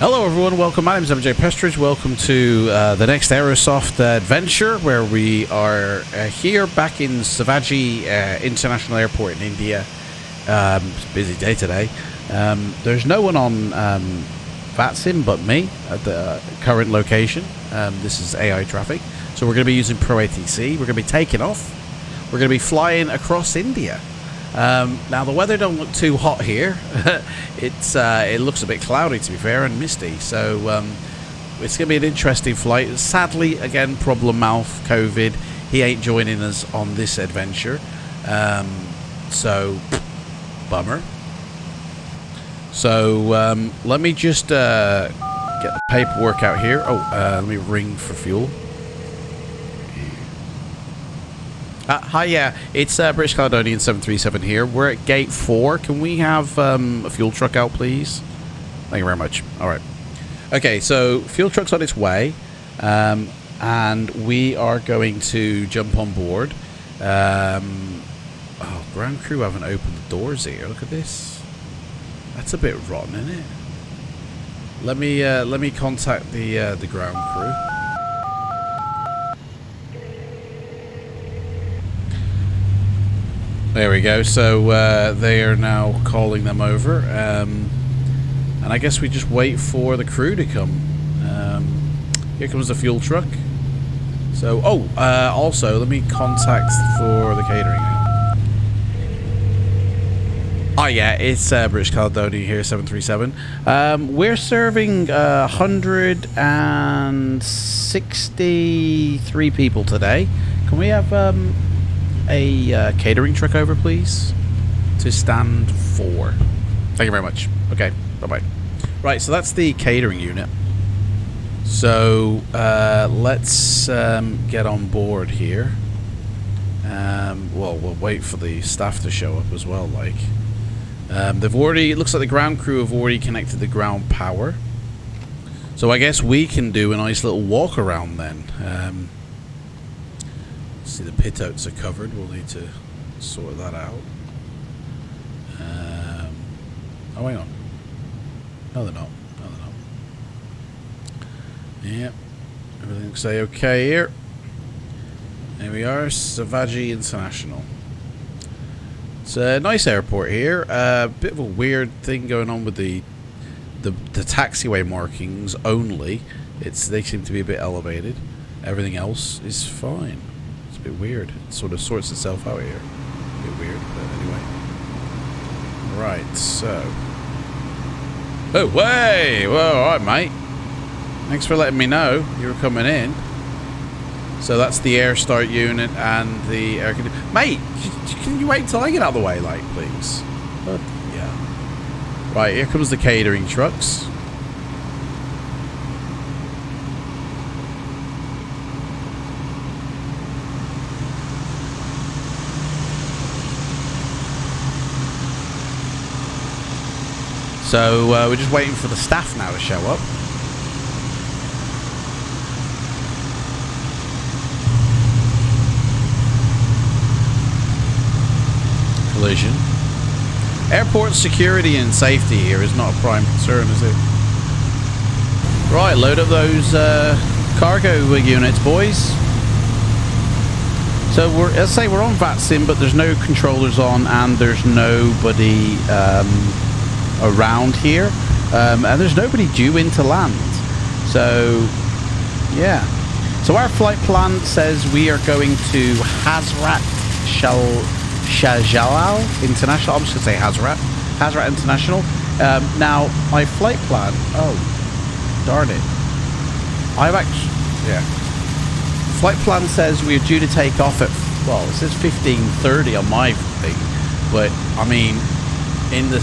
Hello everyone, welcome. My name is MJ Pestridge. Welcome to the next Aerosoft adventure, where we are here back in Shivaji International Airport in India. It's a busy day today. There's no one on FLIGHTSIM but me at the current location. This is AI traffic. So we're going to be using Pro ATC. We're going to be taking off. We're going to be flying across India. Now the weather don't look too hot here. It looks a bit cloudy, to be fair, and misty, so it's gonna be an interesting flight. Sadly, again, problem mouth COVID, he ain't joining us on this adventure, so bummer. So let me just get the paperwork out here. Let me ring for fuel. Hi, yeah, it's British Caledonian 737 here. We're at gate 4. Can we have a fuel truck out, please? Thank you very much. All right. Okay, so fuel truck's on its way, and we are going to jump on board. Oh, ground crew haven't opened the doors here. Look at this. That's a bit rotten, isn't it? Let me contact the ground crew. There we go. So they are now calling them over, and I guess we just wait for the crew to come. Here comes the fuel truck. So, also let me contact for the catering. Oh yeah, it's British Caledonia here, 737. We're serving 163 people today. Can we have a catering truck over, please, to stand 4? Thank you very much. Okay, bye-bye. Right, so that's the catering unit. So let's get on board here. Well, we'll wait for the staff to show up as well. Like, they've already, it looks like the ground crew have already connected the ground power, so I guess we can do a nice little walk around then. See, the pit outs are covered. We'll need to sort that out. Oh, hang on. No, they're not. No, they're not. Yep. Everything looks okay here. There we are, Shivaji International. It's a nice airport here. Bit of a weird thing going on with the taxiway markings only. They seem to be a bit elevated. Everything else is fine. It's a bit weird. It sort of sorts itself out here. A bit weird, but anyway. Right, so. Oh, way! Well, alright, mate. Thanks for letting me know you were coming in. So that's the air start unit and the air conditioning. Mate, can you wait till I get out of the way, like, please? But, yeah. Right, here comes the catering trucks. So we're just waiting for the staff now to show up. Collision. Airport security and safety here is not a prime concern, is it? Right, load up those cargo units, boys. So let's say we're on FLIGHTSIM, but there's no controllers on and there's nobody around here, and there's nobody due in to land. So yeah. So our flight plan says we are going to Hazrat Shajalal International. I'm just going to say Hazrat International. Now, my flight plan... Oh, darn it. I've actually... Yeah. Flight plan says we're due to take off at... Well, it says 15:30 on my thing. But, I mean, in the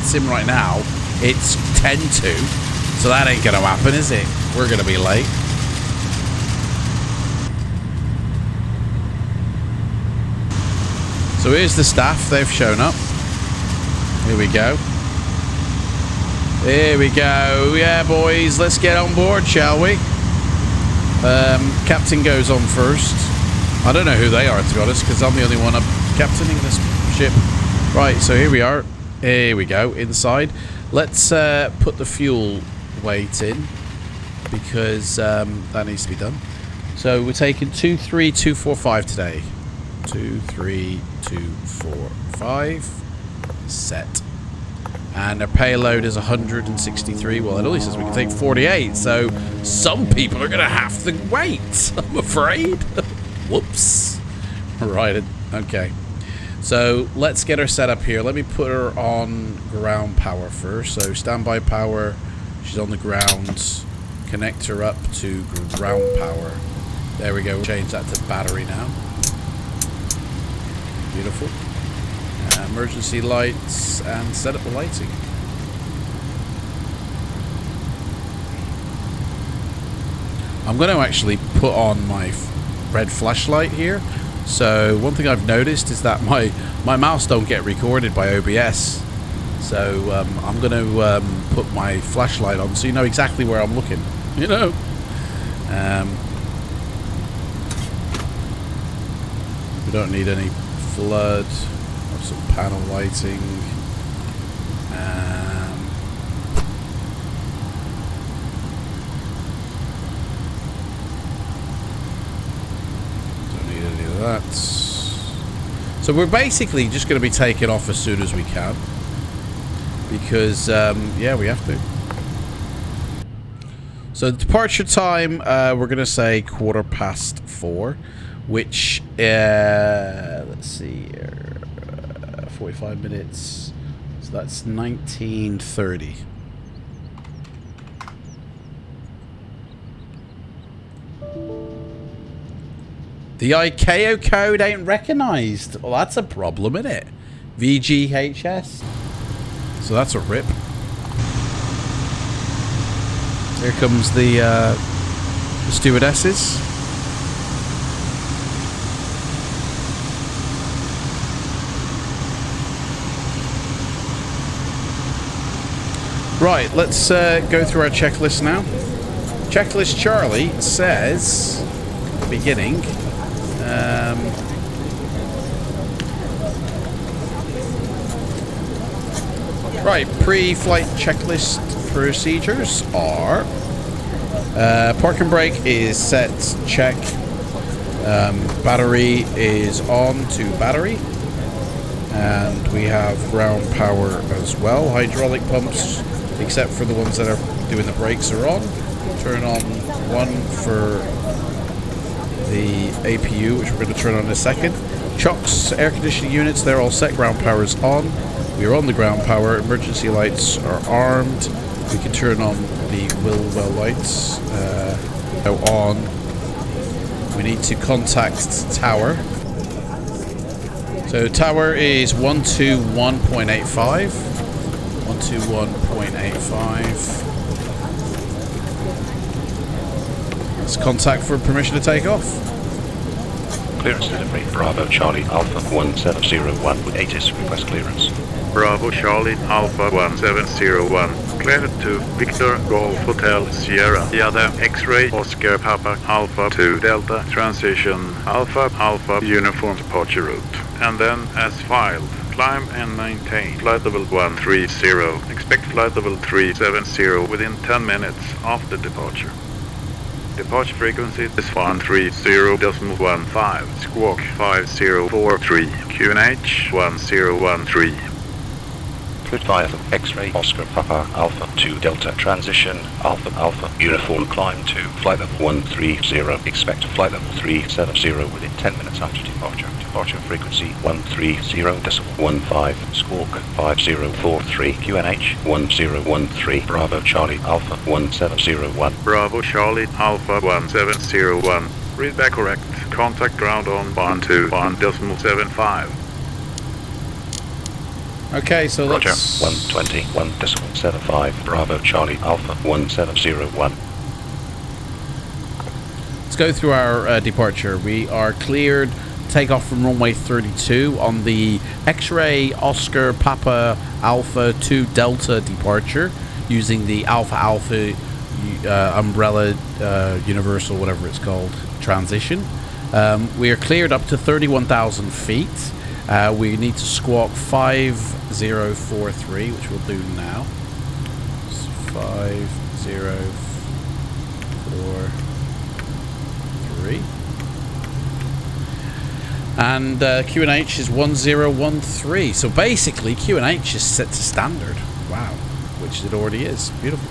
sim right now, it's 10:02. So that ain't going to happen, is it? We're going to be late. So here's the staff. They've shown up. Here we go. Here we go. Yeah, boys. Let's get on board, shall we? Captain goes on first. I don't know who they are, to be honest, because I'm the only one up captaining this ship. Right, so here we are. Here we go. Inside. Let's put the fuel weight in, because that needs to be done. So we're taking 23245 today. 23245 set, and our payload is 163. Well, it only says we can take 48, so some people are gonna have to wait, I'm afraid. Whoops. Right, okay, so let's get her set up here. Let me put her on ground power first. So standby power, she's on the ground. Connect her up to ground power. There we go. We'll change that to battery now. Beautiful. Emergency lights, and set up the lighting. I'm going to actually put on my red flashlight here. So one thing I've noticed is that my mouse don't get recorded by OBS. So I'm going to put my flashlight on so you know exactly where I'm looking. You know. We don't need any flood. Some panel lighting. Don't need any of that. So we're basically just going to be taking off as soon as we can, because yeah, we have to. So departure time, we're going to say 4:15, which let's see here. 45 minutes, so that's 19:30. The ICAO code ain't recognized. Well, that's a problem, isn't it? VGHS. So that's a rip. Here comes the stewardesses. Right, let's go through our checklist now. Checklist Charlie says, beginning, right, pre-flight checklist procedures are, park and brake is set, check, battery is on to battery, and we have ground power as well. Hydraulic pumps, except for the ones that are doing the brakes, are on. Turn on one for the APU, which we're going to turn on in a second. Chocks, air conditioning units, they're all set. Ground power is on. We are on the ground power. Emergency lights are armed. We can turn on the well lights. Go on. We need to contact tower. So tower is 121.85. 121.85. Let's contact for permission to take off. Clearance delivery. Bravo Charlie Alpha 1701 with ATIS request clearance. Bravo Charlie Alpha 1701. Cleared to Victor Golf Hotel Sierra. Yada X-Ray Oscar Papa Alpha 2 Delta Transition Alpha Alpha Uniform Departure Route. And then as filed. Climb and maintain flight level 130. Expect flight level 370 within 10 minutes after departure. Departure frequency is 130.15. Squawk 5043. QNH 1013. Goodbye of X-ray Oscar Papa Alpha 2 Delta transition Alpha Alpha uniform climb to flight level 130. Expect flight level 370 within 10 minutes after departure. Departure frequency 130.15. Squawk 5043. QNH 1013. Bravo Charlie Alpha 1701. Bravo Charlie Alpha 1701. Read back correct. Contact ground on 121.75. Okay, so Roger, let's... 121.75. Bravo Charlie Alpha 1701. Let's go through our departure. We are cleared takeoff from runway 32 on the X-ray Oscar Papa Alpha 2 Delta departure using the Alpha Alpha umbrella universal, whatever it's called, transition. We are cleared up to 31,000 feet. We need to squawk 5043, which we'll do now. It's 5043. And QNH is 1013. So basically, QNH is set to standard. Wow. Which it already is. Beautiful.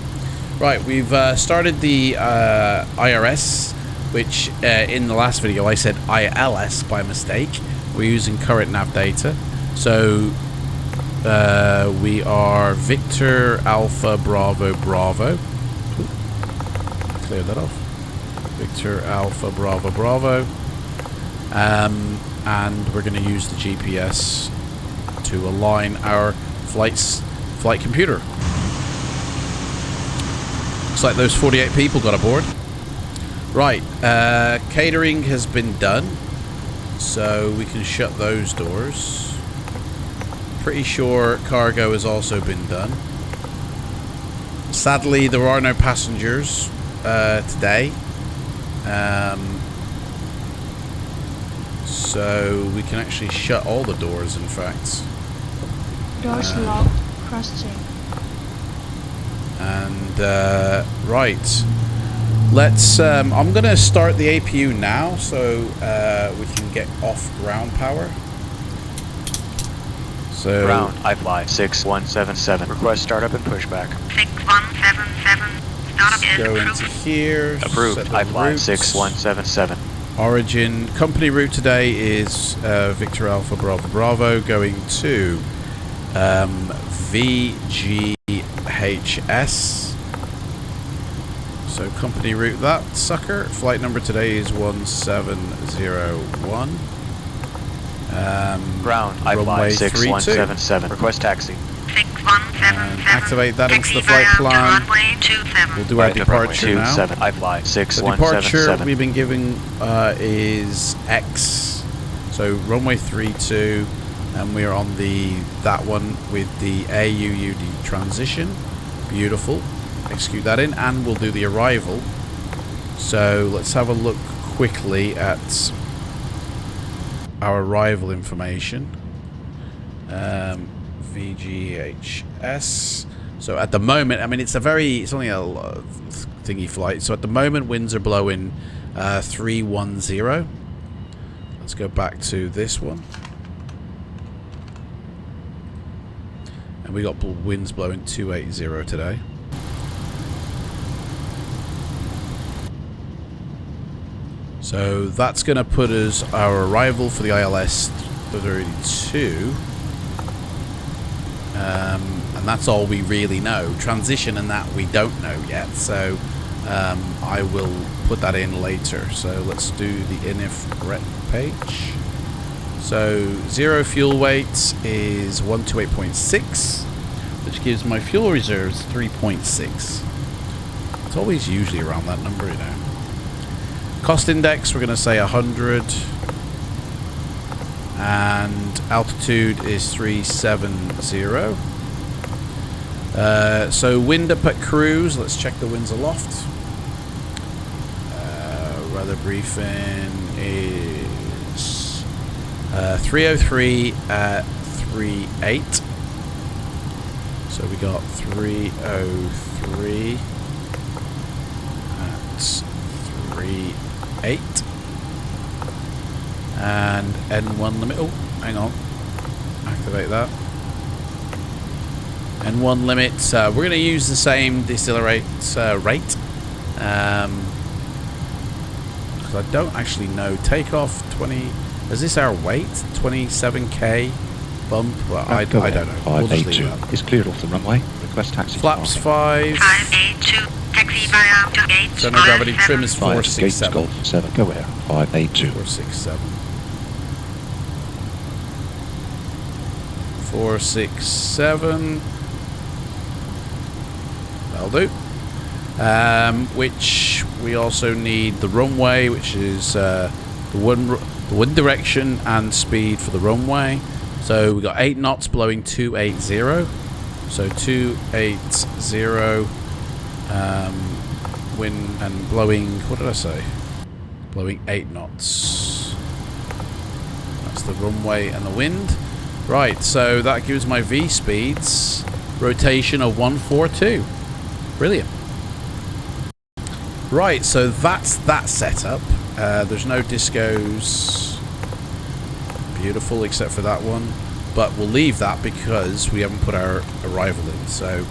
Right, we've started the IRS, which in the last video I said ILS by mistake. We're using current nav data. So we are Victor Alpha Bravo Bravo. Ooh, clear that off. Victor Alpha Bravo Bravo. And we're going to use the GPS to align our flight computer. Looks like those 48 people got aboard. Right, catering has been done, so we can shut those doors. Pretty sure cargo has also been done. Sadly, there are no passengers today. So we can actually shut all the doors, in fact. Doors locked. Cross-check. And right, let's I'm gonna start the APU now, so we can get off ground power. So ground, I fly 6177. Request startup and pushback. 6177. Startup and go approved. into here. Approved. I fly routes. 6177. Origin company route today is Victor Alpha Bravo Bravo going to VGHS. So company route that sucker. Flight number today is 1701. Ground, I fly 6177. Request taxi. 6177. Activate that into the Taxi flight via plan. runway 27. We'll do our departure now. 27. I fly The 6177. departure we've been given is X. So runway 32, and we're on that one with the AUUD transition. Beautiful. Execute that in, and we'll do the arrival. So let's have a look quickly at our arrival information. VGHS. So at the moment, I mean, it's only a thingy flight. So at the moment, winds are blowing 310. Let's go back to this one. And we got winds blowing 280 today. So that's going to put us our arrival for the ILS 32. And that's all we really know. Transition and that we don't know yet. So I will put that in later. So let's do the INIF rep page. So zero fuel weight is 128.6, which gives my fuel reserves 3.6. It's always usually around that number, you know. Cost index, we're going to say 100. And altitude is 370. So wind up at cruise. Let's check the winds aloft. Weather briefing is 303 at 38. So we got 303 at RE8. And N1 limit. Oh, hang on. Activate that. N1 limit. We're going to use the same decelerate rate. Because I don't actually know. Takeoff 20. Is this our weight? 27k bump? Well, I don't know. We'll just leave that. Is cleared off the runway. Request taxi. Flaps 5. 582. Taxi via to gate. Center of gravity trim is 467. Golf 7. Go air. 582. 467. 467. That'll do. Which we also need the runway, which is the wind direction and speed for the runway. So we got 8 knots blowing 280. So 280 wind and blowing, what did I say? Blowing 8 knots. That's the runway and the wind. Right, so that gives my V speeds rotation of 142. Brilliant. Right, so that's that setup. There's no discos. Beautiful, except for that one. But we'll leave that because we haven't put our arrival in. So,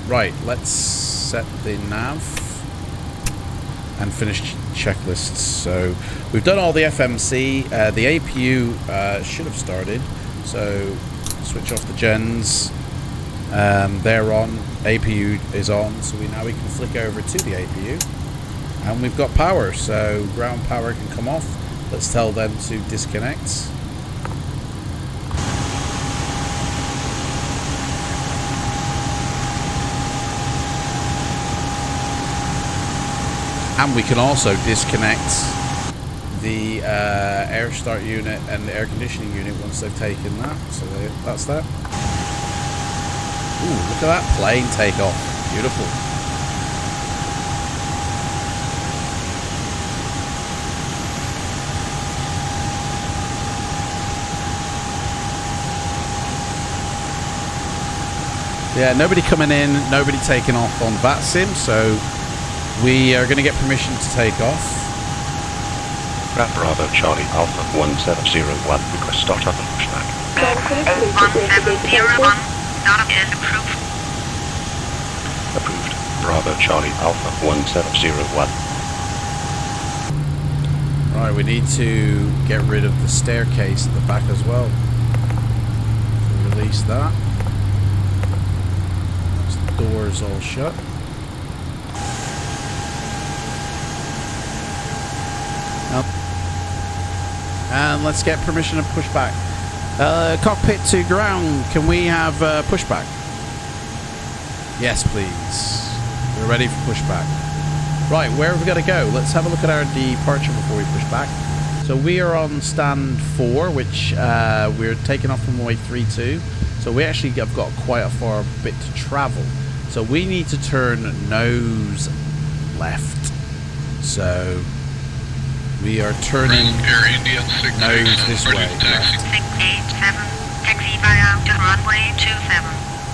right, let's set the nav and finish checklists. So we've done all the FMC. The APU should have started. So switch off the gens. They're on. APU is on. So now we can flick over to the APU. And we've got power. So ground power can come off. Let's tell them to disconnect. And we can also disconnect the air start unit and the air conditioning unit once they've taken that. So that's that. Ooh, look at that plane take off. Beautiful. Yeah, nobody coming in, nobody taking off on FLIGHTSIM, so we are going to get permission to take off. Bravo Charlie Alpha 1701. Request startup and pushback. 1701. Startup is approved. Approved. Bravo Charlie Alpha 1701. Right, we need to get rid of the staircase at the back as well. So release that. Once the door is all shut. And let's get permission to push back. Cockpit to ground. Can we have pushback? Yes, please. We're ready for pushback. Right, where have we got to go? Let's have a look at our departure before we push back. So we are on stand 4, which we're taking off from runway 32. So we actually have got quite a far bit to travel. So we need to turn nose left. So we are turning nose this way. 687. Taxi via to runway 27.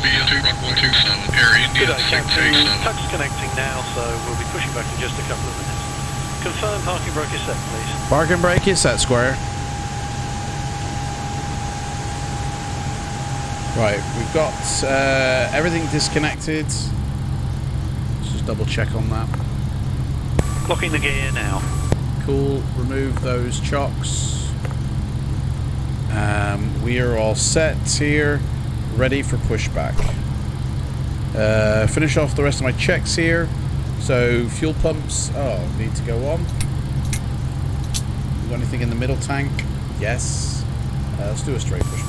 Via to runway 27. Air India 687. Tugs connecting now, so we'll be pushing back in just a couple of minutes. Confirm parking brake is set, please. Parking brake is set, Square. Right, we've got everything disconnected. Let's just double check on that. Locking the gear now. Cool, remove those chocks. We are all set here, ready for pushback. Finish off the rest of my checks here. So fuel pumps, need to go on. Got anything in the middle tank? Yes. Let's do a straight pushback.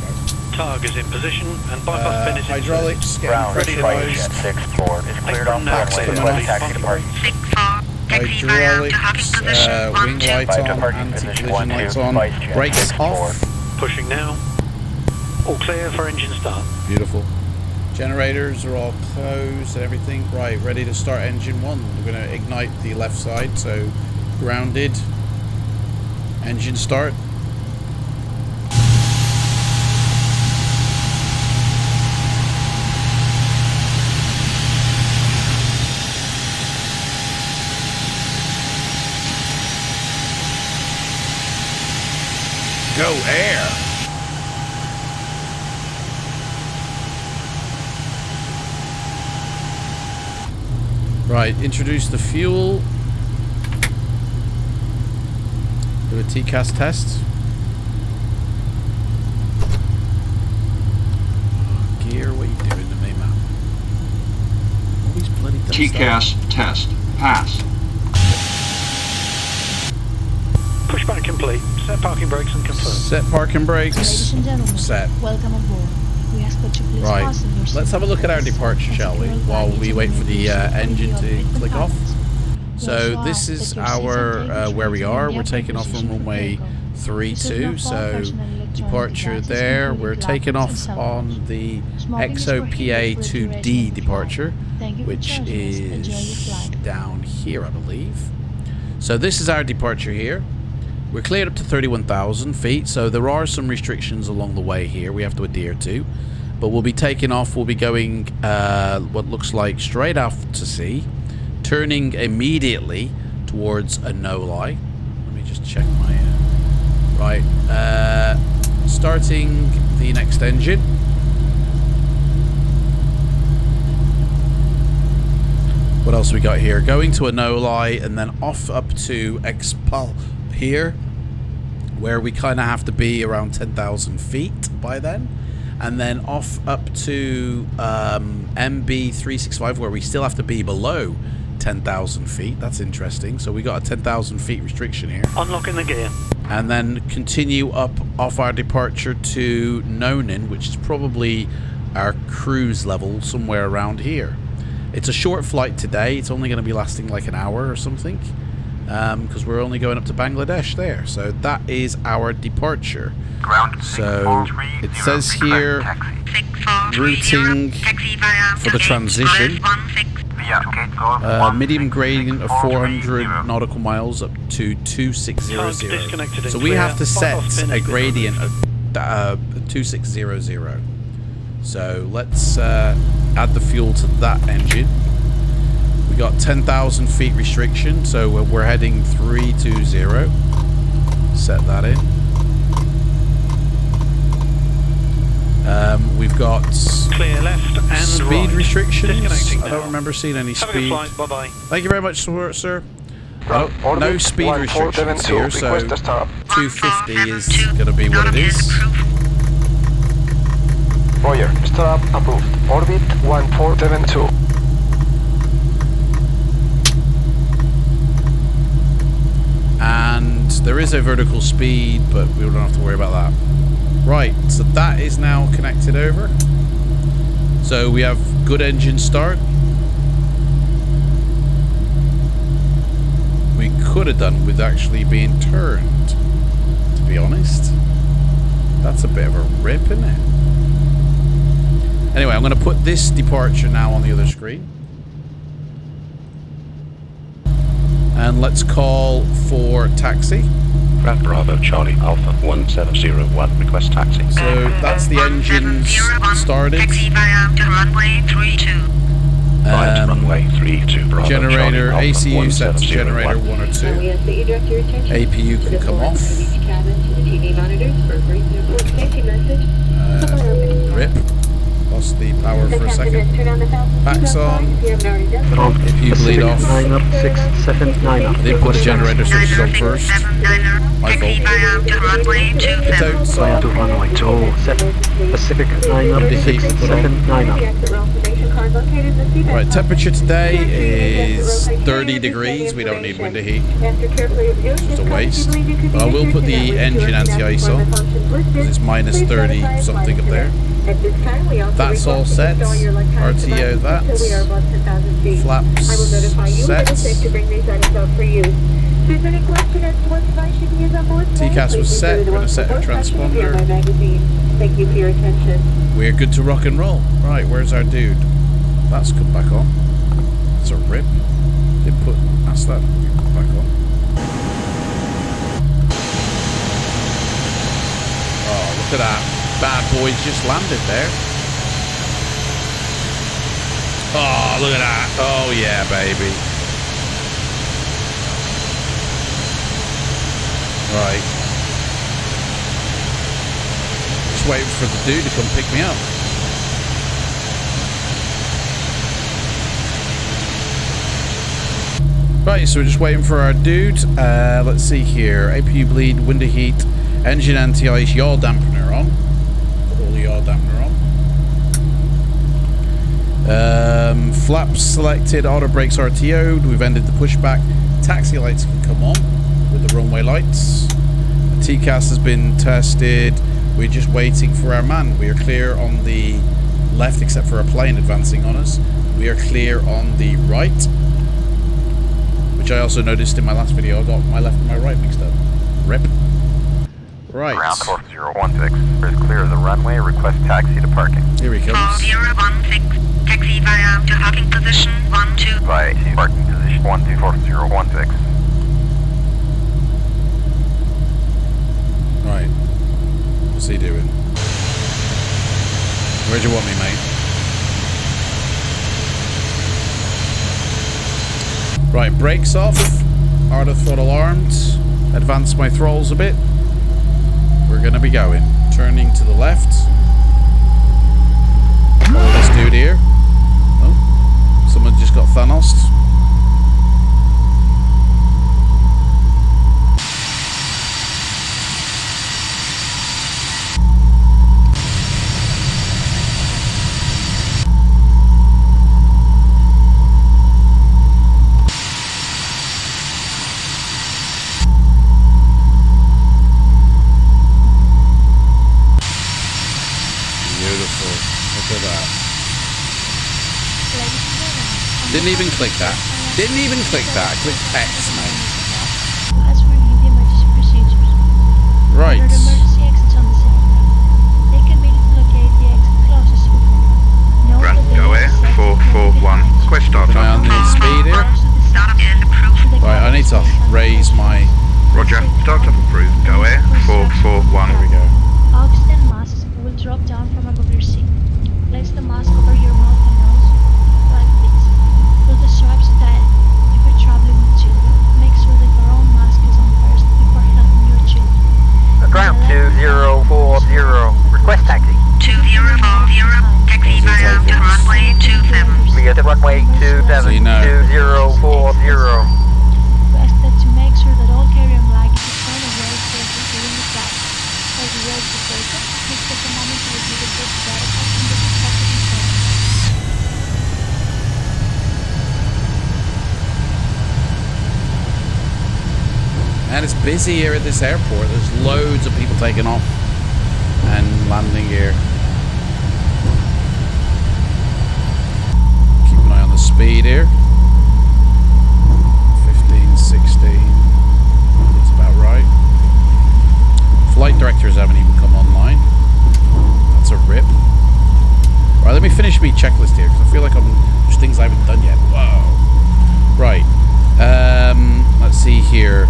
Tug is in position and bypass pin is in hydraulics, getting pressurized. 6-4 is cleared off runway to coming off. taxi departure. 6-4. Taxi via to hopping position Wing 1-2. lights on, anti-collision lights on, brakes off. Pushing now. All clear for engine start. Beautiful. Generators are all closed and everything. Right, ready to start engine 1. We're going to ignite the left side, so grounded. Engine start. no air. Right, introduce the fuel. Do a TCAS test. Gear, what are you doing to me, man? Always bloody dumb TCAS test. Pass. Pushback complete. Set parking brakes and confirm. Set parking brakes. Ladies and gentlemen, Set. welcome aboard. We ask that you please Right. fasten your Let's have a look at our seatbelts departure, and shall we? secure While luggage we and wait for the remain engine seated to with click off. compartments. We So also this ask is that your seats and our tables where we remain are. in We're the taking off position from for runway takeoff. 32. So electronic departure devices, there. including We're laptops taking and off cell on phones. the Smoking is prohibited for the duration XOPA2D of the departure, flight. Thank you for which joining us. Enjoy your is flight. down here, I believe. So this is our departure here. We're cleared up to 31,000 feet, so there are some restrictions along the way here we have to adhere to. But we'll be taking off, we'll be going what looks like straight off to sea, turning immediately towards a no-lie. Let me just check my... right, starting the next engine. What else we got here? Going to a no-lie and then off up to Expal here, where we kind of have to be around 10,000 feet by then. And then off up to MB365, where we still have to be below 10,000 feet. That's interesting. So we got a 10,000 feet restriction here. Unlocking the gear. And then continue up off our departure to Nonin, which is probably our cruise level somewhere around here. It's a short flight today. It's only going to be lasting like an hour or something, because we're only going up to Bangladesh there. So that is our departure. Ground So it says here routing for the transition. Medium gradient of 400 nautical miles up to 2600. So we have to set a gradient of 2600. So let's add the fuel to that engine. We got 10,000 feet restriction, so we're heading 320. Set that in. We've got clear left and speed right. restrictions. I don't remember seeing any Have a good speed. flight. Bye-bye. Thank you very much, sir. No speed restrictions here, so 250 is going to be what it is. Roger, start approved. Orbit 1472. And there is a vertical speed, but we don't have to worry about that. Right, so that is now connected over. So we have good engine start. We could have done with actually being turned, to be honest. That's a bit of a rip, isn't it? Anyway, I'm going to put this departure now on the other screen. And let's call for taxi. Brad Bravo Charlie Alpha 1701, request taxi. So that's the engines started. Taxi via to runway 32. Right, runway 32, Bravo Generator, Charlie Alpha ACU set to generator 1701. 1 or 2. APU can come off. Rip. Lost the power for a second. Packs on. APU bleed off. I didn't put the generator switches on first. My fault. Get out, so Indicate put on. Right, temperature today is 30 degrees. We don't need window heat. It's just a waste. But I will put the engine anti-ice on, because it's minus 30 something up there. That's all set. RTO that. Flaps set. TCAS was set. We're going to set a transponder. We're good to rock and roll. Right, where's our dude? That's come back on. It's a rip. Didn't put... That's that. Back on. Oh, look at that. Bad boys just landed there. Oh, look at that. Oh, yeah, baby. Right. waiting for the dude to come pick me up. Right, so we're just waiting for our dude. Let's see here. APU bleed, window heat, engine anti-ice, yaw dampener on. Put all the yaw dampener on. Flaps selected, auto brakes RTO'd. We've ended the pushback. Taxi lights can come on with the runway lights. The TCAS has been tested. We're just waiting for our man. We are clear on the left, except for a plane advancing on us. We are clear on the right, which I also noticed in my last video. I got my left and my right mixed up. Rip. Right. Ground course 016 is clear of the runway. Request taxi to parking. Here he comes. 4016, taxi via to parking position 12. By parking position 124016. Right. What's he doing? Where'd you want me, mate? Right, brakes off. Auto throttle armed. Advance my throttles a bit. We're gonna be going. Turning to the left. Follow this dude here. Oh, someone just got Thanos. Didn't even click that. Didn't even click that. I clicked X, mate. As for the emergency procedures. Right. There are emergency exits on this area. They can immediately locate the exit closest with them. Note Grand that go air 441. Quest start Am I on up. the speed here? Right, I need to raise my... Roger. Start up approved. Go air 441. There we go. Oxygen masks will drop down from above your seat. Place the mask over your mouth and nose. Like this. Put the stripes tight. If you're traveling with children, make sure that your own mask is on first before helping your children. Ground 2040. Request taxi. 2040, taxi via to runway 27. Clear to runway 27. So you know. 2040. Requested to make sure that all carry-on luggage is thrown away safely during the flight. As the roads are taken, please take a moment to review the book's data pack and the expected information. And it's busy here at this airport. There's loads of people taking off and landing here. Keep an eye on the speed here. 15, 16. That's about right. Flight directors haven't even come online. That's a rip. Right, let me finish my checklist here because I feel like there's things I haven't done yet. Whoa. Right. Let's see here.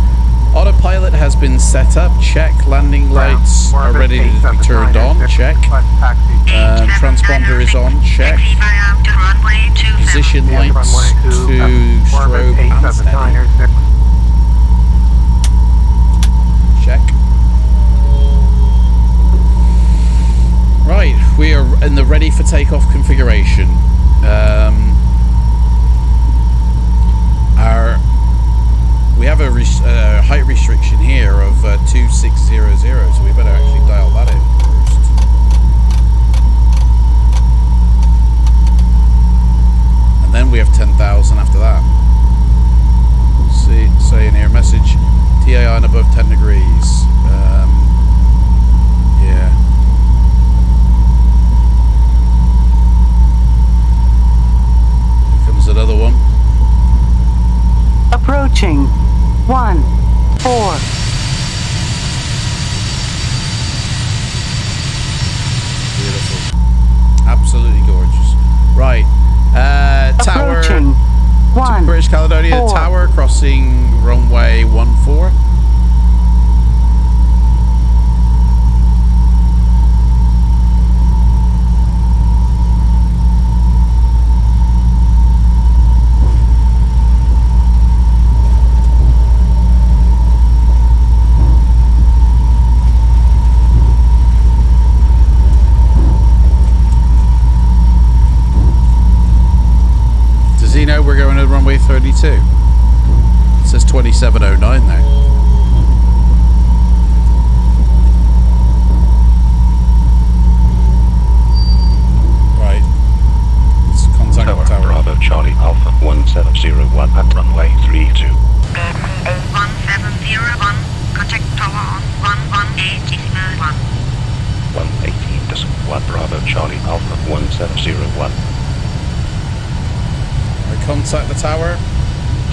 Autopilot has been set up. Check. Landing lights are ready to be turned on. Check. Transponder is on. Check. Position lights to strobe and steady. Check. Right, we are in the ready for takeoff configuration. We have a height restriction here of 2600, so we better actually dial that in first. And then we have 10,000 after that. See, saying here, message TAI and above 10 degrees. Yeah. Here comes another one. Approaching 14. Beautiful. Absolutely gorgeous. Right. Tower. Approaching To British Caledonia 14. Tower, crossing runway 14. 32. It says 2709 there. Right. Let's contact the tower. Bravo Charlie Alpha 1701 at runway 32. 1701. Contact tower on 118.1. 118.1 Bravo Charlie Alpha 1701. I contact the tower.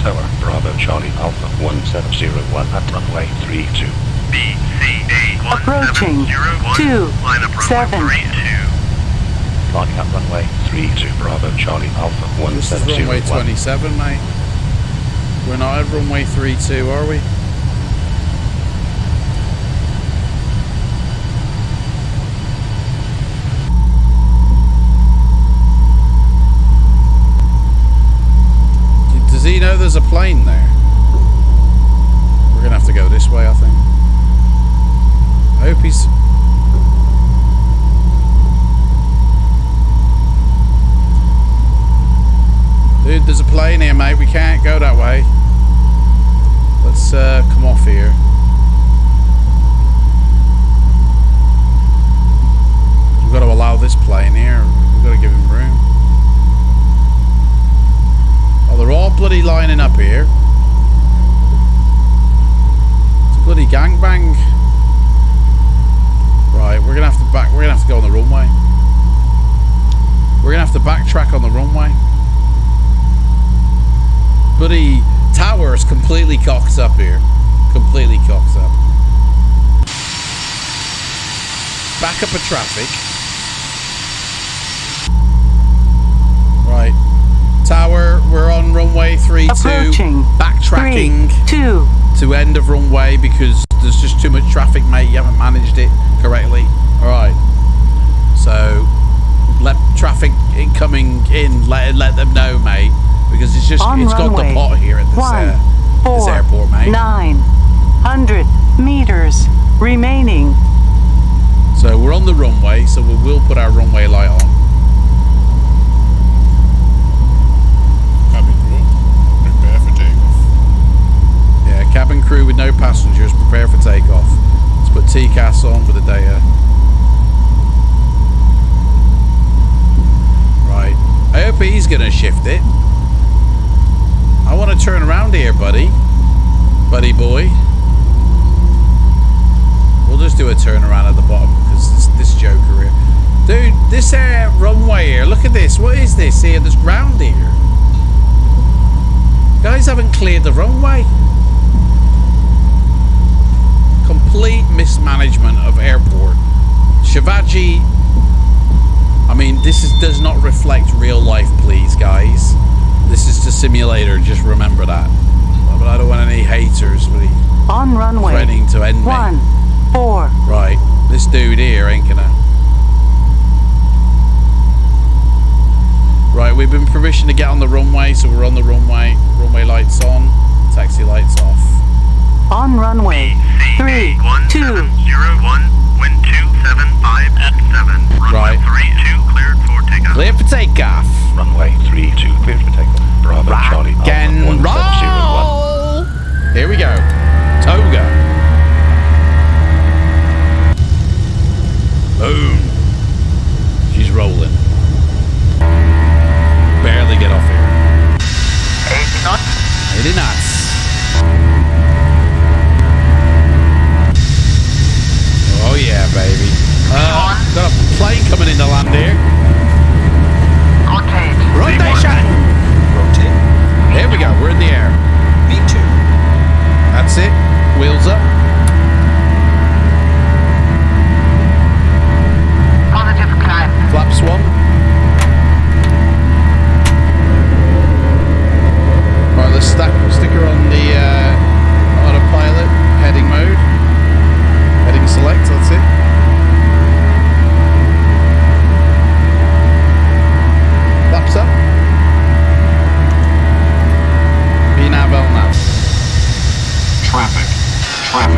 Tower Bravo Charlie Alpha 1701 at runway 32. BCA Approaching 27. Lining up runway 32 Bravo Charlie Alpha This is runway 1701. 27, mate. We're not at runway 32, are we? Does he know there's a plane there? We're gonna have to go this way, I think. I hope he's... Dude, there's a plane here, mate. We can't go that way. Let's come off here. We've got to allow this plane here. We've got to give him room. Oh, they're all bloody lining up here. It's a bloody gangbang. Right, we're gonna have to back. We're gonna have to go on the runway. We're gonna have to backtrack on the runway. Bloody tower is completely cocked up here. Completely cocked up. Back up a traffic. Right. Tower, we're on runway 32. Approaching. Backtracking 3, 2. to end of runway because there's just too much traffic, mate. You haven't managed it correctly. Alright. So let traffic incoming in, let them know, mate. Because it's just On it's got the pot here at this airport, mate. 900 meters remaining. So we're on the runway, so we will put our runway light on. Cabin crew, prepare for takeoff. Yeah, cabin crew with no passengers, prepare for takeoff. Let's put TCAS on for the data. Right. I hope he's gonna shift it. I want to turn around here, buddy. Buddy boy. We'll just do a turnaround at the bottom because this joker here. Dude, this runway here, look at this. What is this here? There's ground here. Guys haven't cleared the runway. Complete mismanagement of airport. Shivaji. I mean, does not reflect real life, please, guys. This is the simulator, just remember that. But I don't want any haters really On runway threatening to end me. 14. Right, this dude here ain't gonna... Right, we've been permission to get on the runway, so we're on the runway. Runway lights on, taxi lights off. On runway 3, 2. 1701, wind 275 at 7. Runway Right. 32 cleared for takeoff. Clear for takeoff. Runway 32 cleared for takeoff. Bravo Charlie Rock and Alpha 1701. roll. Here we go. Toga. Boom. She's rolling. Barely get off here. 80 knots. 80 knots. Oh yeah, baby. Got a plane coming into land here. Rotation. Rotate. There we go. We're in the air. V2. That's it. Wheels up. Positive climb. Flaps one. Right, let's stick her on the autopilot heading mode. Heading select. That's it. Flaps up. Nav. Traffic. Traffic.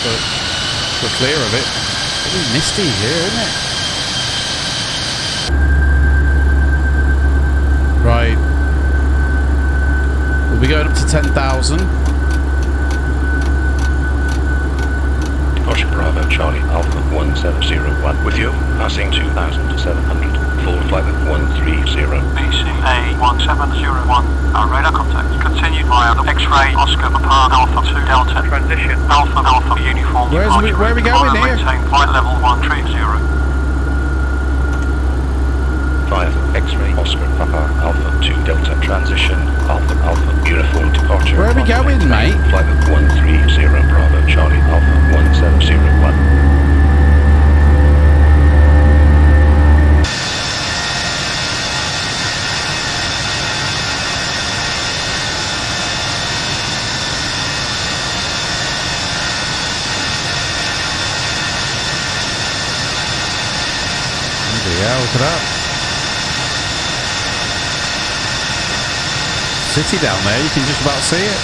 but we're clear of it. It's really misty here, isn't it? Right. We'll be going up to 10,000. Departure Bravo Charlie Alpha 1701 with you, passing 2,700. Full flight level 130. BCA 1701. Our radar contact continued via the X-ray Oscar Papa Alpha 2 Delta. Transition Alpha Alpha Uniform. Where are we going here? Maintain flight level 130. Via X-ray Oscar Papa Alpha 2 Delta. Transition Alpha Alpha Uniform departure. Where are we going, mate? Flight level 130 Bravo Charlie Alpha 1701. Yeah, look at that. City down there, you can just about see it.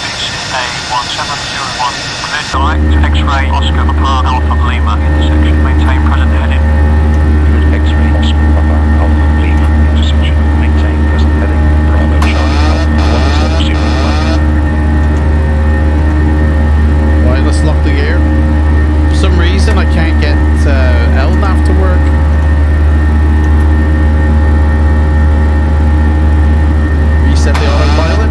BCA 1701. Clear direct X-ray Oscar Papa Alpha Lima intersection. Maintain present heading. X-ray Oscar Papa Alpha Lima intersection. Maintain present heading. Bravo Charlie Alpha 1701. Right, let's lock the gear. For some reason I can't get LNAV to work. Reset the autopilot.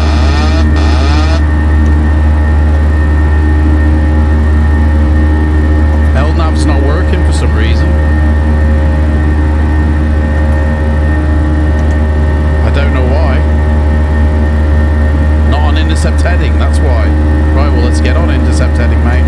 LNAV's not working for some reason. I don't know why. Not on intercept heading, that's why. Right, well let's get on intercept heading, mate.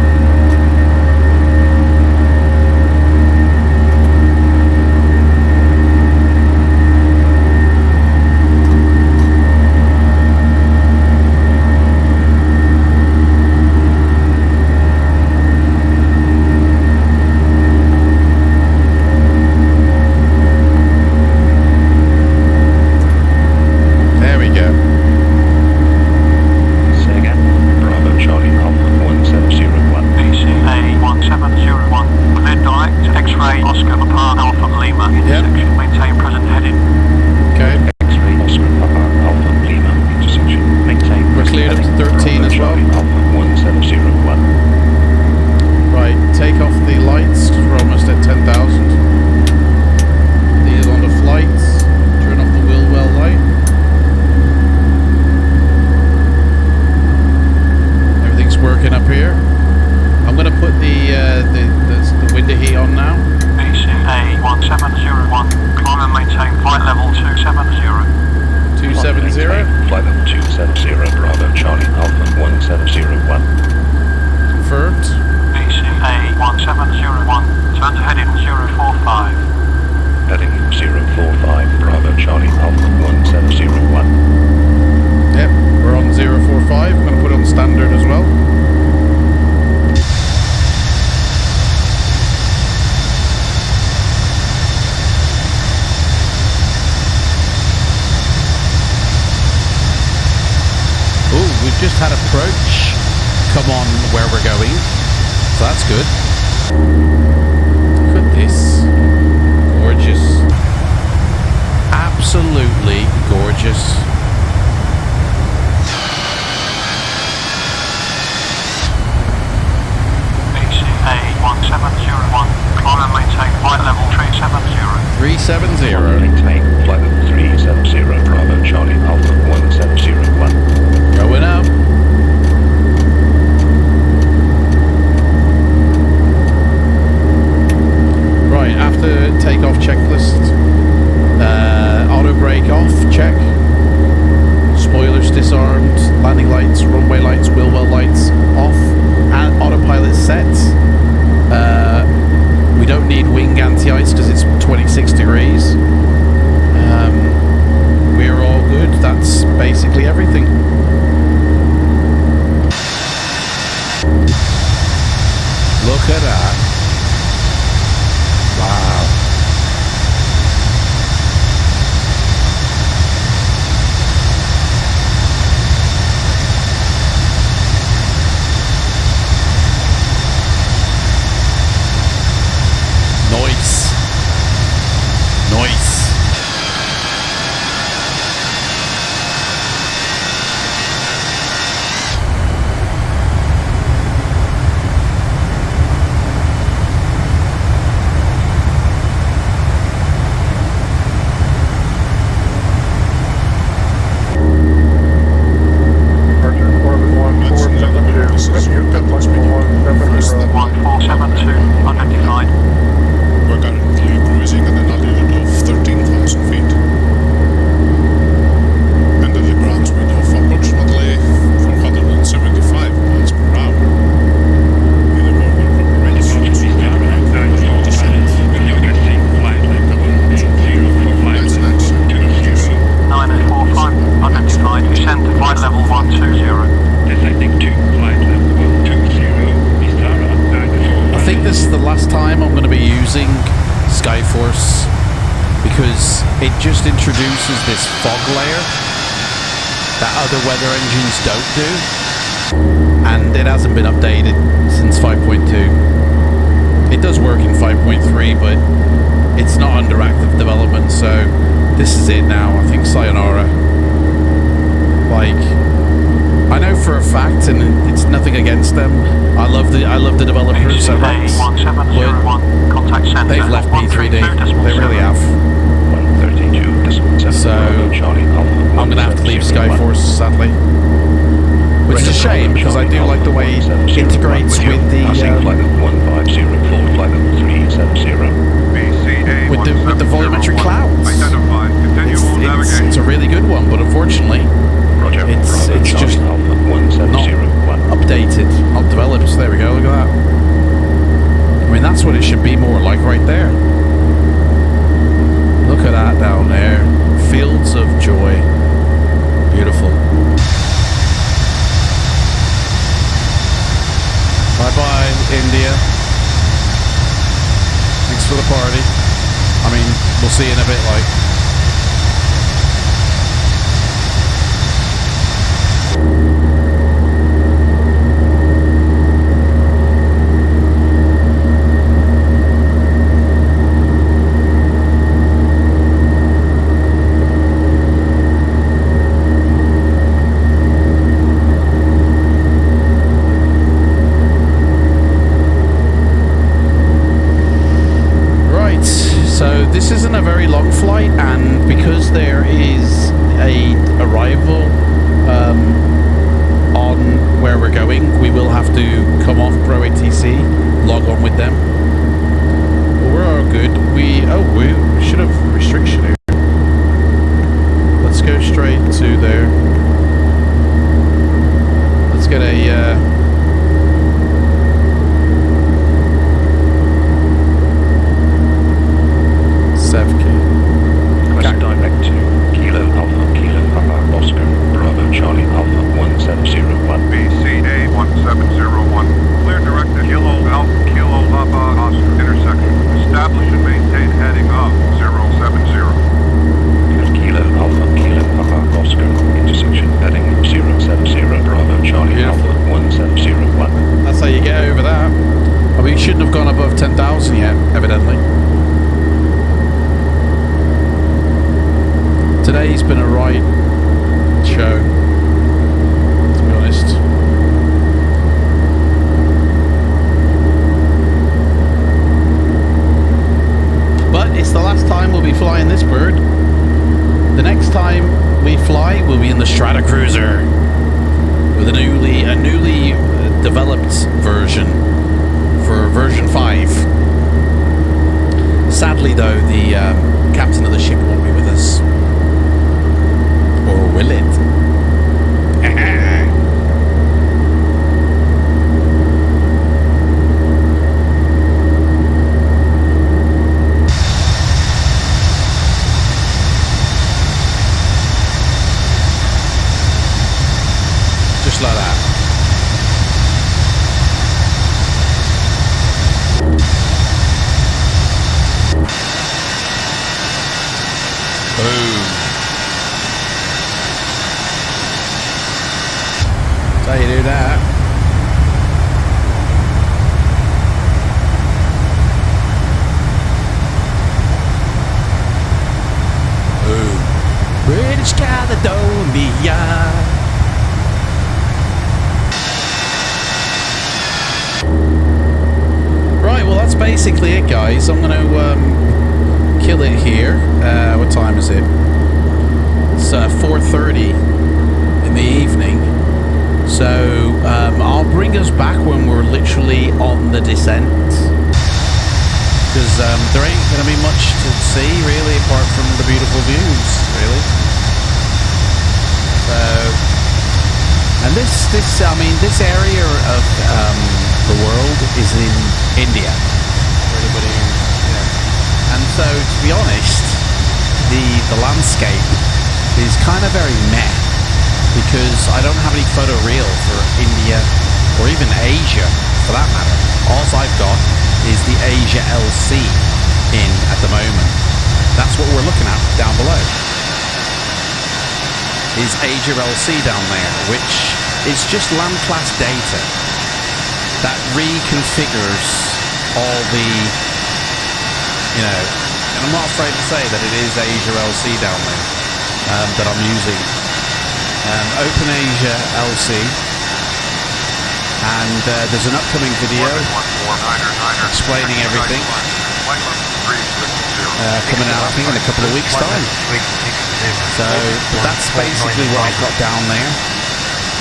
Just had approach come on where we're going, so that's good. Look at this. Gorgeous. Absolutely gorgeous. BCA 1701. Climb and maintain flight level 370. 370. Maintain flight level 370. Bravo Charlie Alpha 1701. Going up. Right, after takeoff checklist, auto brake off, check. just introduces this fog layer that other weather engines don't do, and it hasn't been updated since 5.2. It does work in 5.3, but it's not under active development, so this is it now. I think sayonara. Like, I know for a fact, and it's nothing against them. I love the developers at Rex, but they've left P3D. They really have. So I'm gonna have to leave Skyforce, sadly, which is a shame because I do like the way it integrates with the with the volumetric clouds. It's a really good one, but unfortunately, it's just not updated, not developed. So there we go. Look at that. I mean, that's what it should be more like right there. Look at that down there. Fields of joy. Beautiful. Bye-bye, India. Thanks for the party. I mean, we'll see in a bit, like. This isn't a very long flight, and because there is a arrival on where we're going, we will have to come off Pro ATC, log on with them. But we're all good. We should have restriction here. Let's go straight to there. Let's get a Request direct to Kilo Alpha, Kilo Papa, Oscar, Bravo, Charlie Alpha, 1701. BCA 1701. Clear direct to Kilo Alpha, Kilo Papa, Oscar, intersection. Establish and maintain heading of 070. Kilo Alpha, Kilo Papa, Oscar, intersection heading 070. Bravo, Charlie Alpha, 1701. That's how you get over that. I mean, you shouldn't have gone above 10,000 yet, evidently. Today's been a right show, to be honest. But it's the last time we'll be flying this bird. The next time we fly, we'll be in the Stratocruiser with a newly developed version for version 5. Sadly, though, the captain of the ship won't be with us. Or will it? Just like that. Boom. That's how you do that. Boom. British Caledonia. Right, well that's basically it, guys. I'm gonna kill it here. What time is it? It's 4:30 in the evening. So I'll bring us back when we're literally on the descent, because there ain't going to be much to see really apart from the beautiful views, really. So, and this area of the world is in India. For anybody who, and so to be honest, the landscape is kind of very meh, because I don't have any photoreal for India or even Asia for that matter. All I've got is the Asia LC in at the moment. That's what we're looking at down below. Is Asia LC down there, which is just land class data that reconfigures all the, you know, and I'm not afraid to say that it is Asia LC down there that I'm using. Open Asia LC, and there's an upcoming video explaining everything coming out, I think, in a couple of weeks' time. So that's basically what I've got down there.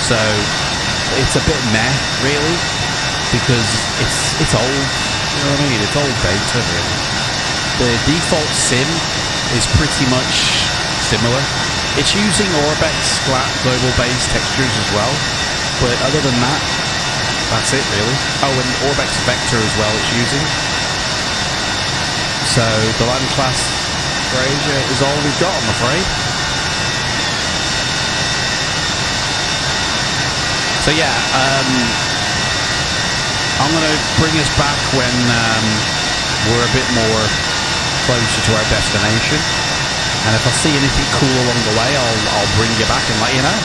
So it's a bit meh, really, because it's old. You know what I mean? It's old data, really. The default sim is pretty much similar. It's using Orbex flat global base textures as well, but other than that, that's it really. Oh, and Orbex vector as well it's using. So the land class for Asia is all we've got, I'm afraid. So yeah, I'm going to bring us back when we're a bit more closer to our destination. And if I see anything cool along the way, I'll bring you back and let you know.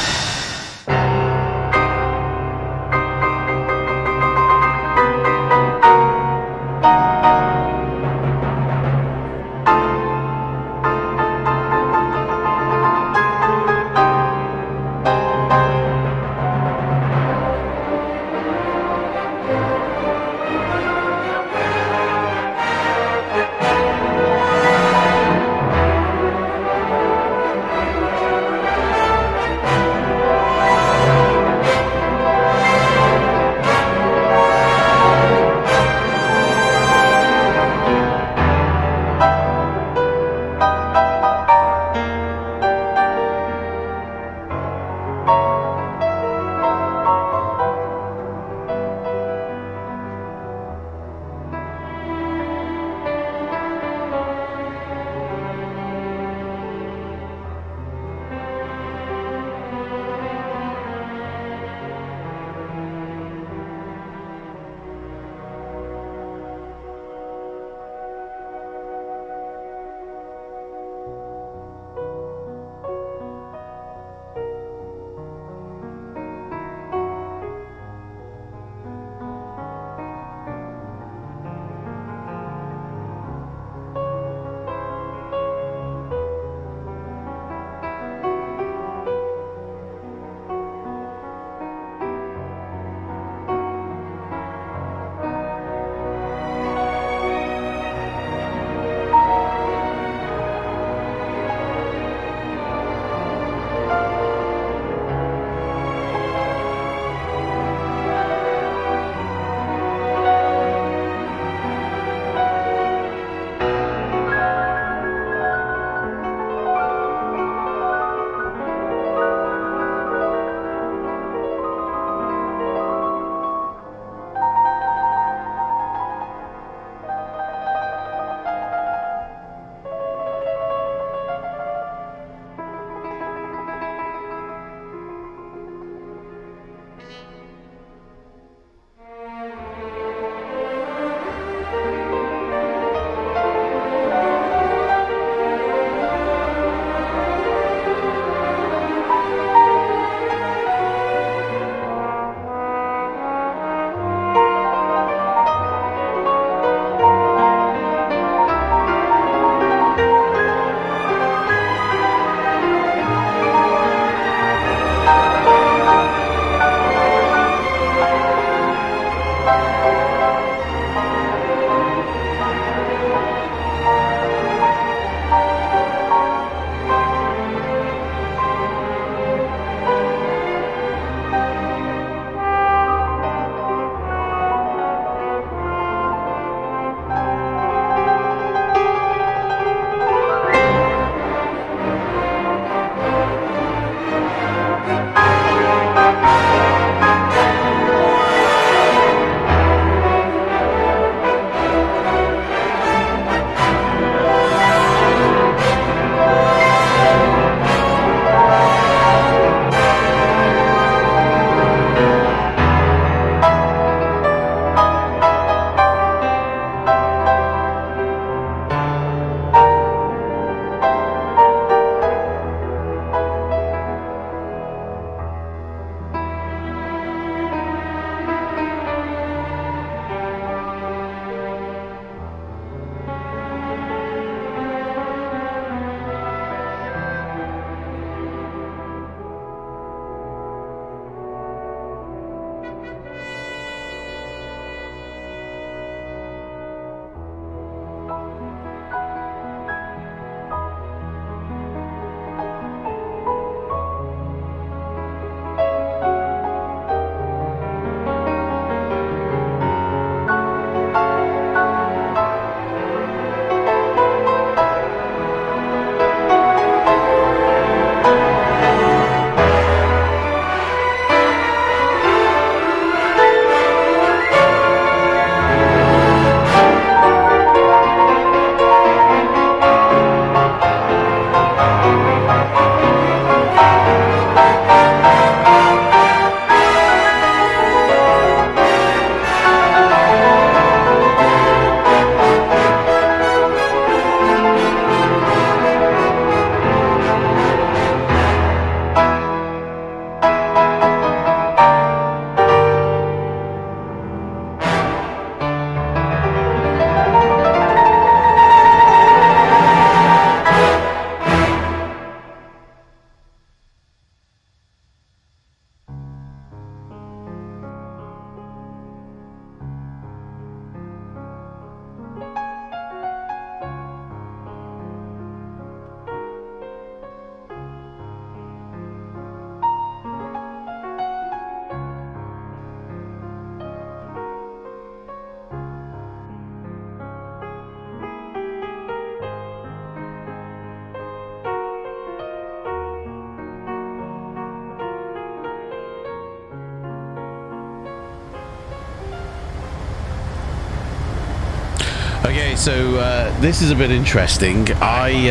Okay, so this is a bit interesting. I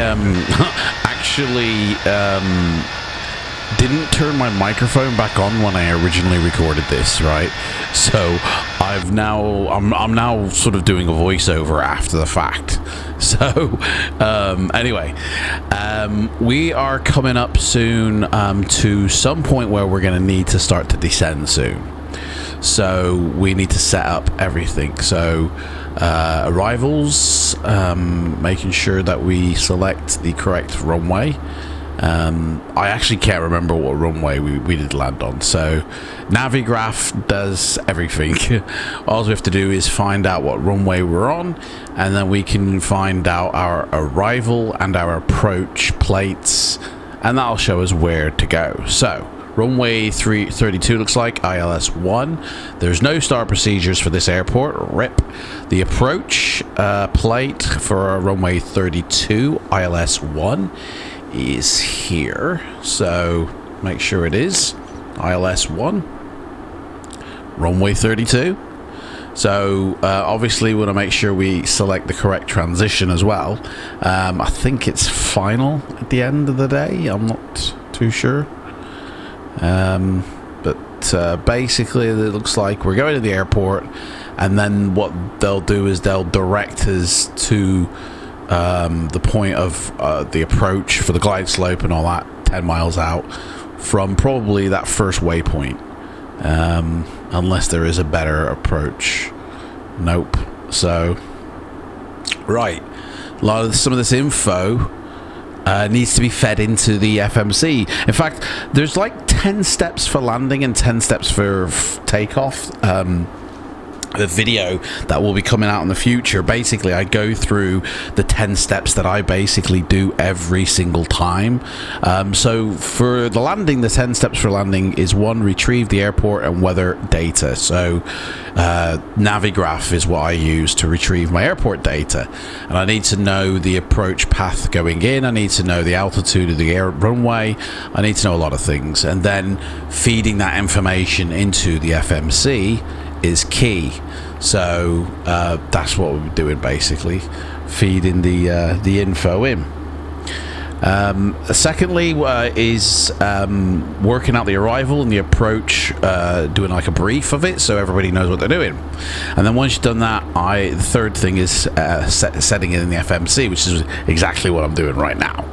actually didn't turn my microphone back on when I originally recorded this, right? So I'm now sort of doing a voiceover after the fact. So anyway, we are coming up soon to some point where we're going to need to start to descend soon. So we need to set up everything. So arrivals, making sure that we select the correct runway. I actually can't remember what runway we did land on. So Navigraph does everything. All we have to do is find out what runway we're on, and then we can find out our arrival and our approach plates, and that'll show us where to go. So runway 332 looks like ILS-1. There's no start procedures for this airport. RIP. The approach plate for runway 32 ILS-1 is here. So make sure it is ILS-1. Runway 32. So obviously we want to make sure we select the correct transition as well. I think it's final at the end of the day. I'm not too sure. But basically it looks like we're going to the airport, and then what they'll do is they'll direct us to the point of the approach for the glide slope and all that, 10 miles out from probably that first waypoint, unless there is a better approach. Nope. So right, some of this info needs to be fed into the FMC. In fact, there's like 10 steps for landing and 10 steps for takeoff. The video that will be coming out in the future, basically I go through the 10 steps that I basically do every single time. So for the landing, the 10 steps for landing is 1, retrieve the airport and weather data. So Navigraph is what I use to retrieve my airport data, and I need to know the approach path going in, I need to know the altitude of the runway, I need to know a lot of things, and then feeding that information into the FMC is key. So that's what we're doing, basically feeding the info in. Secondly is working out the arrival and the approach, doing like a brief of it so everybody knows what they're doing. And then once you've done that, the third thing is setting it in the FMC, which is exactly what I'm doing right now.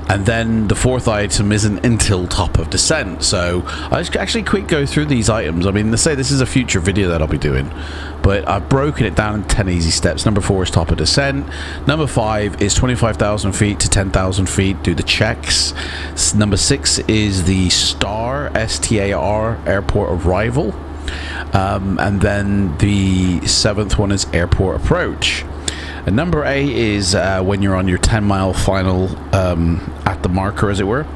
And then the fourth item isn't until top of descent. So I just actually quick go through these items. I mean, let's say this is a future video that I'll be doing, but I've broken it down in 10 easy steps. Number 4 is top of descent. Number 5 is 25,000 feet to 10,000 feet. Do the checks. Number 6 is the STAR airport arrival. And then the 7th one is airport approach. And number 8 is when you're on your 10-mile final at the marker, as it were.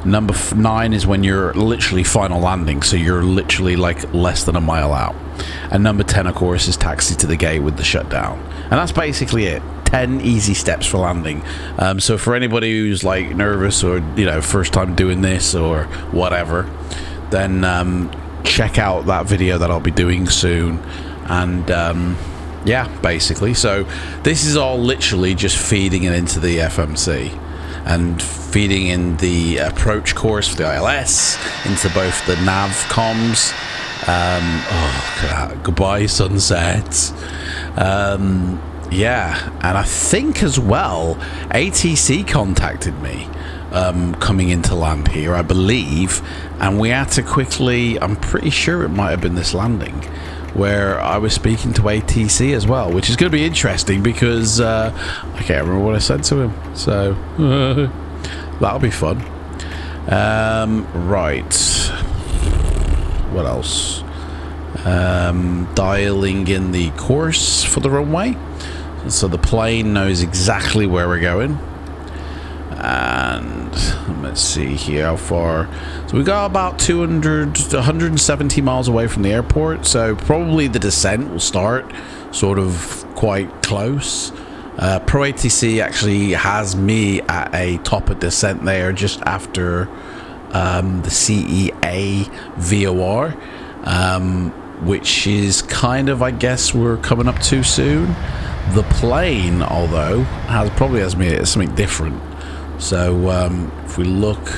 Number 9 is when you're literally final landing, so you're literally like less than a mile out. And number 10, of course, is taxi to the gate with the shutdown. And that's basically it. 10 easy steps for landing. So for anybody who's like nervous or, you know, first time doing this or whatever, then check out that video that I'll be doing soon. And yeah, basically. So this is all literally just feeding it into the FMC and feeding in the approach course for the ILS into both the nav comms. Oh, look at that. Goodbye, sunsets. Yeah, and I think as well, ATC contacted me coming into land here, I believe, and we had to quickly, I'm pretty sure it might have been this landing, where I was speaking to ATC as well, which is going to be interesting because I can't remember what I said to him, so that'll be fun. Right, what else? Dialing in the course for the runway, so the plane knows exactly where we're going. And let's see here how far. So we got about 170 miles away from the airport, so probably the descent will start sort of quite close. Pro ATC actually has me at a top of descent there just after the CEA VOR, which is kind of, I guess, we're coming up too soon. The plane, although, probably has me at something different. So if we look,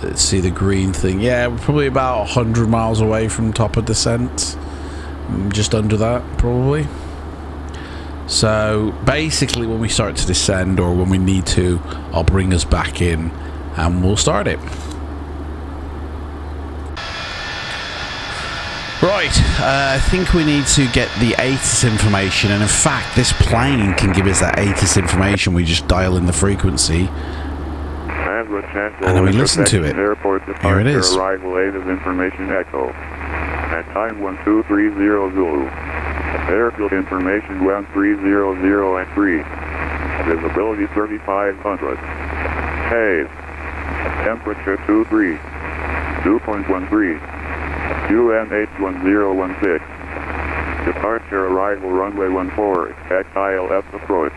let's see the green thing. Yeah, we're probably about 100 miles away from top of descent, just under that probably. So basically when we start to descend, or when we need to, I'll bring us back in and we'll start it. Right, I think we need to get the ATIS information, and in fact this plane can give us that ATIS information. We just dial in the frequency and then we listen to it. Here it is. Arrival ATIS information echo. At time 1230 Zulu. Airfield information 1300 at 3. Visibility 3500. Haze. Temperature 2.13. QNH1016. Departure arrival runway 14, XILF approach.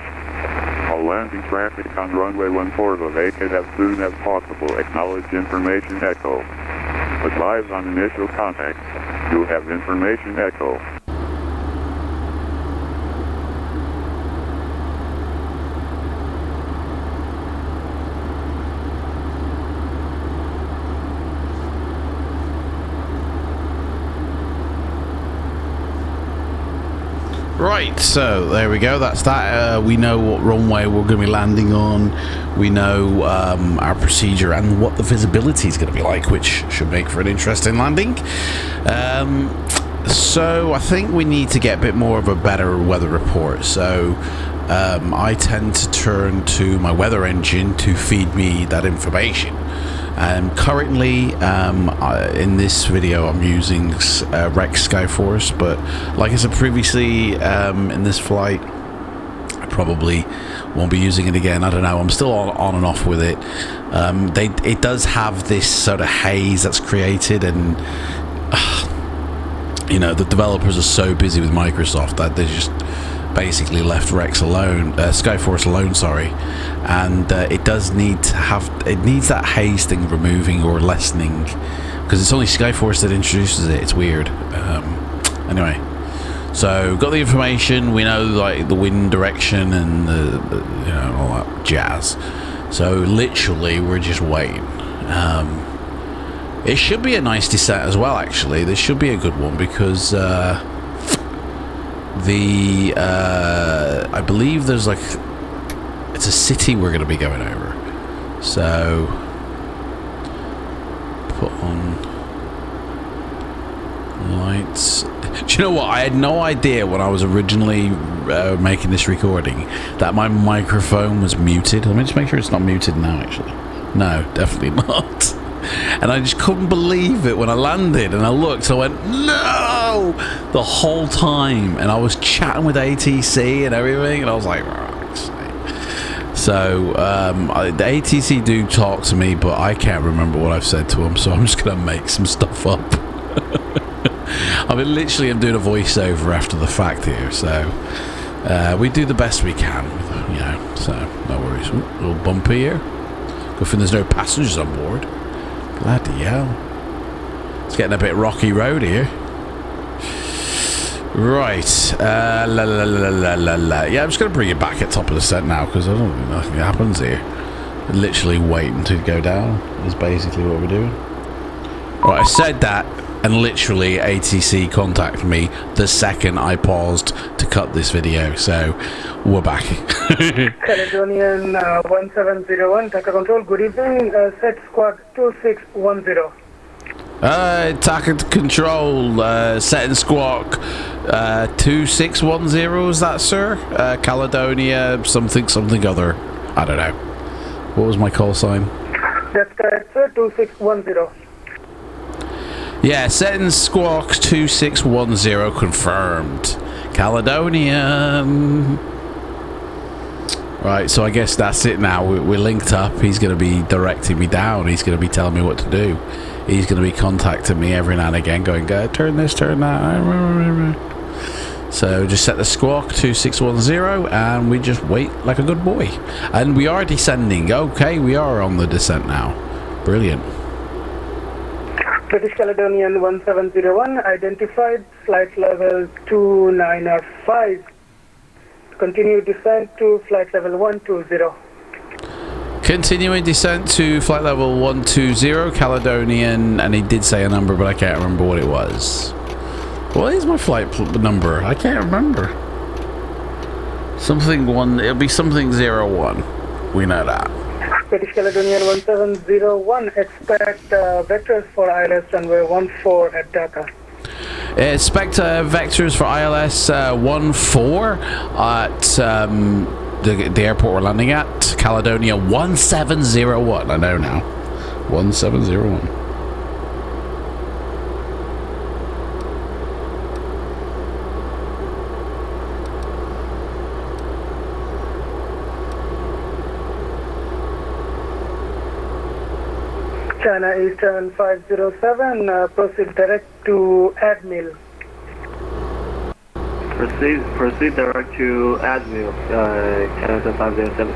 All landing traffic on runway 14 will vacate as soon as possible. Acknowledge information echo. Advise on initial contact. You have information echo. Right, so there we go. That's that. We know what runway we're going to be landing on. We know our procedure and what the visibility is going to be like, which should make for an interesting landing. So I think we need to get a bit more of a better weather report. So I tend to turn to my weather engine to feed me that information. Currently, in this video, I'm using Rex Skyforce, but like I said previously, in this flight, I probably won't be using it again. I don't know. I'm still on and off with it. It does have this sort of haze that's created, and you know, the developers are so busy with Microsoft that they just basically left Rex alone, Skyforce alone, sorry, and it does need to have, it needs that haze thing removing or lessening, because it's only Skyforce that introduces it. It's weird. Anyway, so got the information, we know like the wind direction and the you know, all that jazz, so literally we're just waiting. It should be a nice descent as well, actually. This should be a good one, because I believe there's like, it's a city we're going to be going over. So put on lights. Do you know what? I had no idea when I was originally making this recording that my microphone was muted. Let me just make sure it's not muted now, actually. No, definitely not. And I just couldn't believe it when I landed and I looked. I went, no! The whole time. And I was chatting with ATC and everything. And I was like, so the ATC do talk to me, but I can't remember what I've said to them. So I'm just going to make some stuff up. I mean, literally, I'm doing a voiceover after the fact here, so we do the best we can, you know. So no worries. Ooh, a little bumpy here. Good thing there's no passengers on board. Bloody hell! It's getting a bit rocky road here. Right. Yeah, I'm just gonna bring it back at top of the set now because I don't think nothing happens here. Literally waiting to go down is basically what we're doing. Right, I said that. And literally, ATC contacted me the second I paused to cut this video. So, we're back. Caledonian 1701, Taka Control, good evening. Set squad 2610. Taka Control, setting squawk 2610, is that, sir? Caledonia, something other. I don't know. What was my call sign? That's correct, sir, 2610. Yeah, setting squawks 2610 confirmed. Caledonian. Right, so I guess that's it now. We're linked up. He's going to be directing me down. He's going to be telling me what to do. He's going to be contacting me every now and again, going, go, turn this, turn that. So just set the squawk 2610 and we just wait like a good boy. And we are descending. Okay, we are on the descent now. Brilliant. British Caledonian 1701, identified, flight level 295. Continue descent to flight level 120. Continuing descent to flight level 120, Caledonian, and he did say a number, but I can't remember what it was. What is my flight number? I can't remember. Something one, it'll be something 01. We know that. British Caledonian 1701, expect vectors for ILS runway 14 at Dhaka. Expect vectors for ILS 14 at the airport we're landing at, Caledonia 1701. I know now. 1701. China Eastern 507, proceed direct to Admiral. Proceed direct to Admiral, China 507.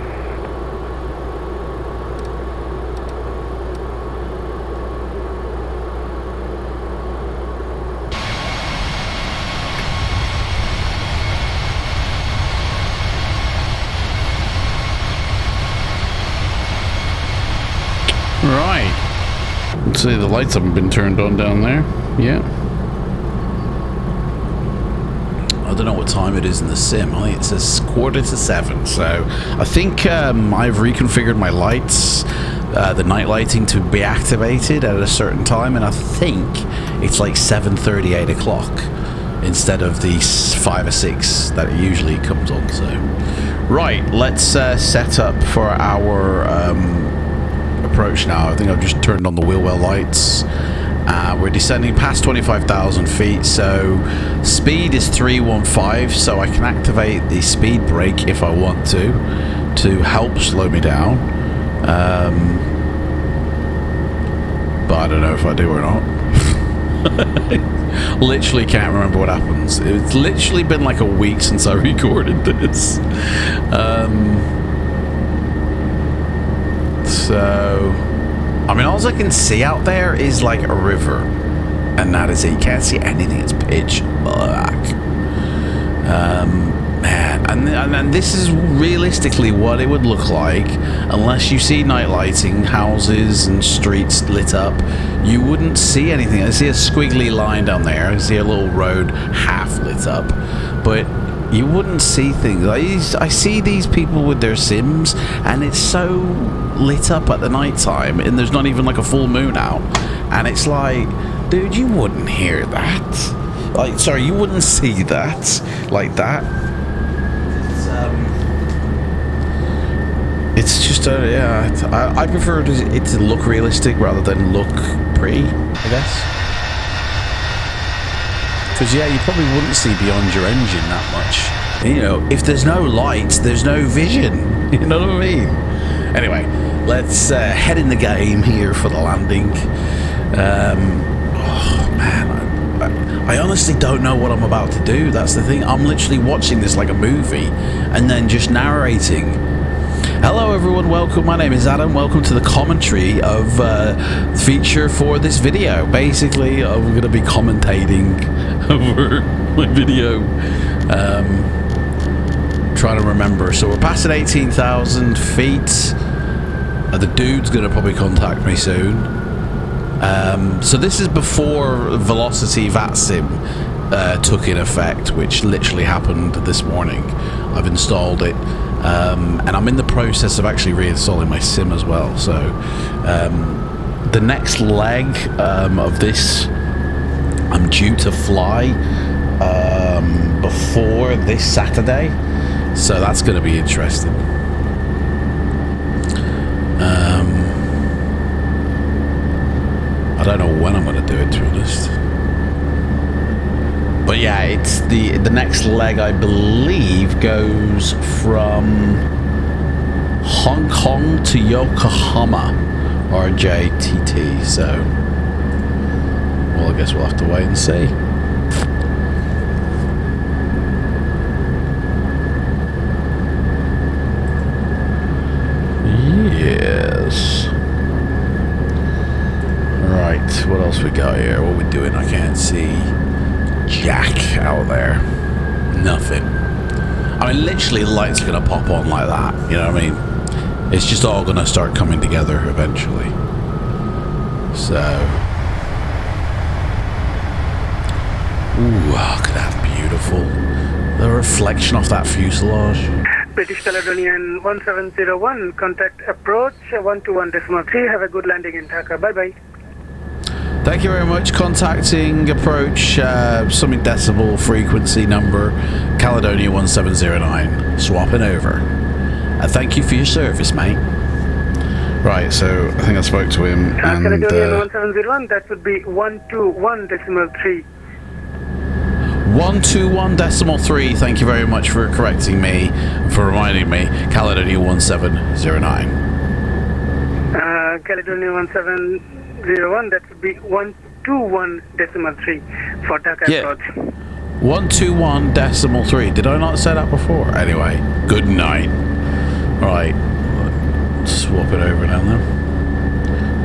Right. Let's see, the lights haven't been turned on down there. Yeah. I don't know what time it is in the sim. I think it says 6:45, so I think I've reconfigured my lights, the night lighting, to be activated at a certain time, and I think it's like 7:30, 8 o'clock instead of the 5 or 6 that it usually comes on. So, right, let's set up for our approach now. I think I've just turned on the wheel well lights. We're descending past 25,000 feet, so speed is 315, so I can activate the speed brake if I want to help slow me down. But I don't know if I do or not. Literally can't remember what happens. It's literally been like a week since I recorded this. So, I mean, all I can see out there is like a river, and that is it. You can't see anything. It's pitch black. Man, and this is realistically what it would look like unless you see night lighting, houses and streets lit up. You wouldn't see anything. I see a squiggly line down there. I see a little road half lit up, but you wouldn't see things. I see these people with their sims, and it's so lit up at the night time, and there's not even like a full moon out, and it's like, dude, you wouldn't hear that. Like, sorry, you wouldn't see that like that. It's just yeah. I prefer it to look realistic rather than look pretty, I guess. Because yeah, you probably wouldn't see beyond your engine that much. You know, if there's no lights, there's no vision. You know what I mean? Anyway, let's head in the game here for the landing. Oh man, I honestly don't know what I'm about to do. That's the thing. I'm literally watching this like a movie and then just narrating. Hello everyone, welcome. My name is Adam. Welcome to the commentary of feature for this video. Basically, I'm going to be commentating over my video. Trying to remember. So we're passing 18,000 feet. The dude's going to probably contact me soon. So this is before velocity FLIGHTSIM took in effect, which literally happened this morning. I've installed it. And I'm in the process of actually reinstalling my sim as well. So the next leg of this, I'm due to fly before this Saturday, so that's going to be interesting. I don't know when I'm going to do it, to be honest. But yeah, it's the next leg, I believe, goes from Hong Kong to Yokohama, RJTT. So, well, I guess we'll have to wait and see. Yes. Right, what else we got here? What are we doing? I can't see jack out there. Nothing. I mean, literally the lights are going to pop on like that. You know what I mean? It's just all going to start coming together eventually. So. Ooh, look at that. Beautiful. The reflection off that fuselage. British Caledonian 1701, contact approach 121.3. Have a good landing in Dhaka. Bye-bye. Thank you very much. Contacting approach something decimal frequency number Caledonia 1709. Swapping over. Thank you for your service, mate. Right, so I think I spoke to him. And Caledonian 1701, that would be 121.3. 121.3. Thank you very much for correcting me, for reminding me. Caledonia 1709. Caledonia 1701, that would be 121.3 for Dhaka approach. 121.3. Did I not say that before? Anyway, good night. Right, swap it over now then.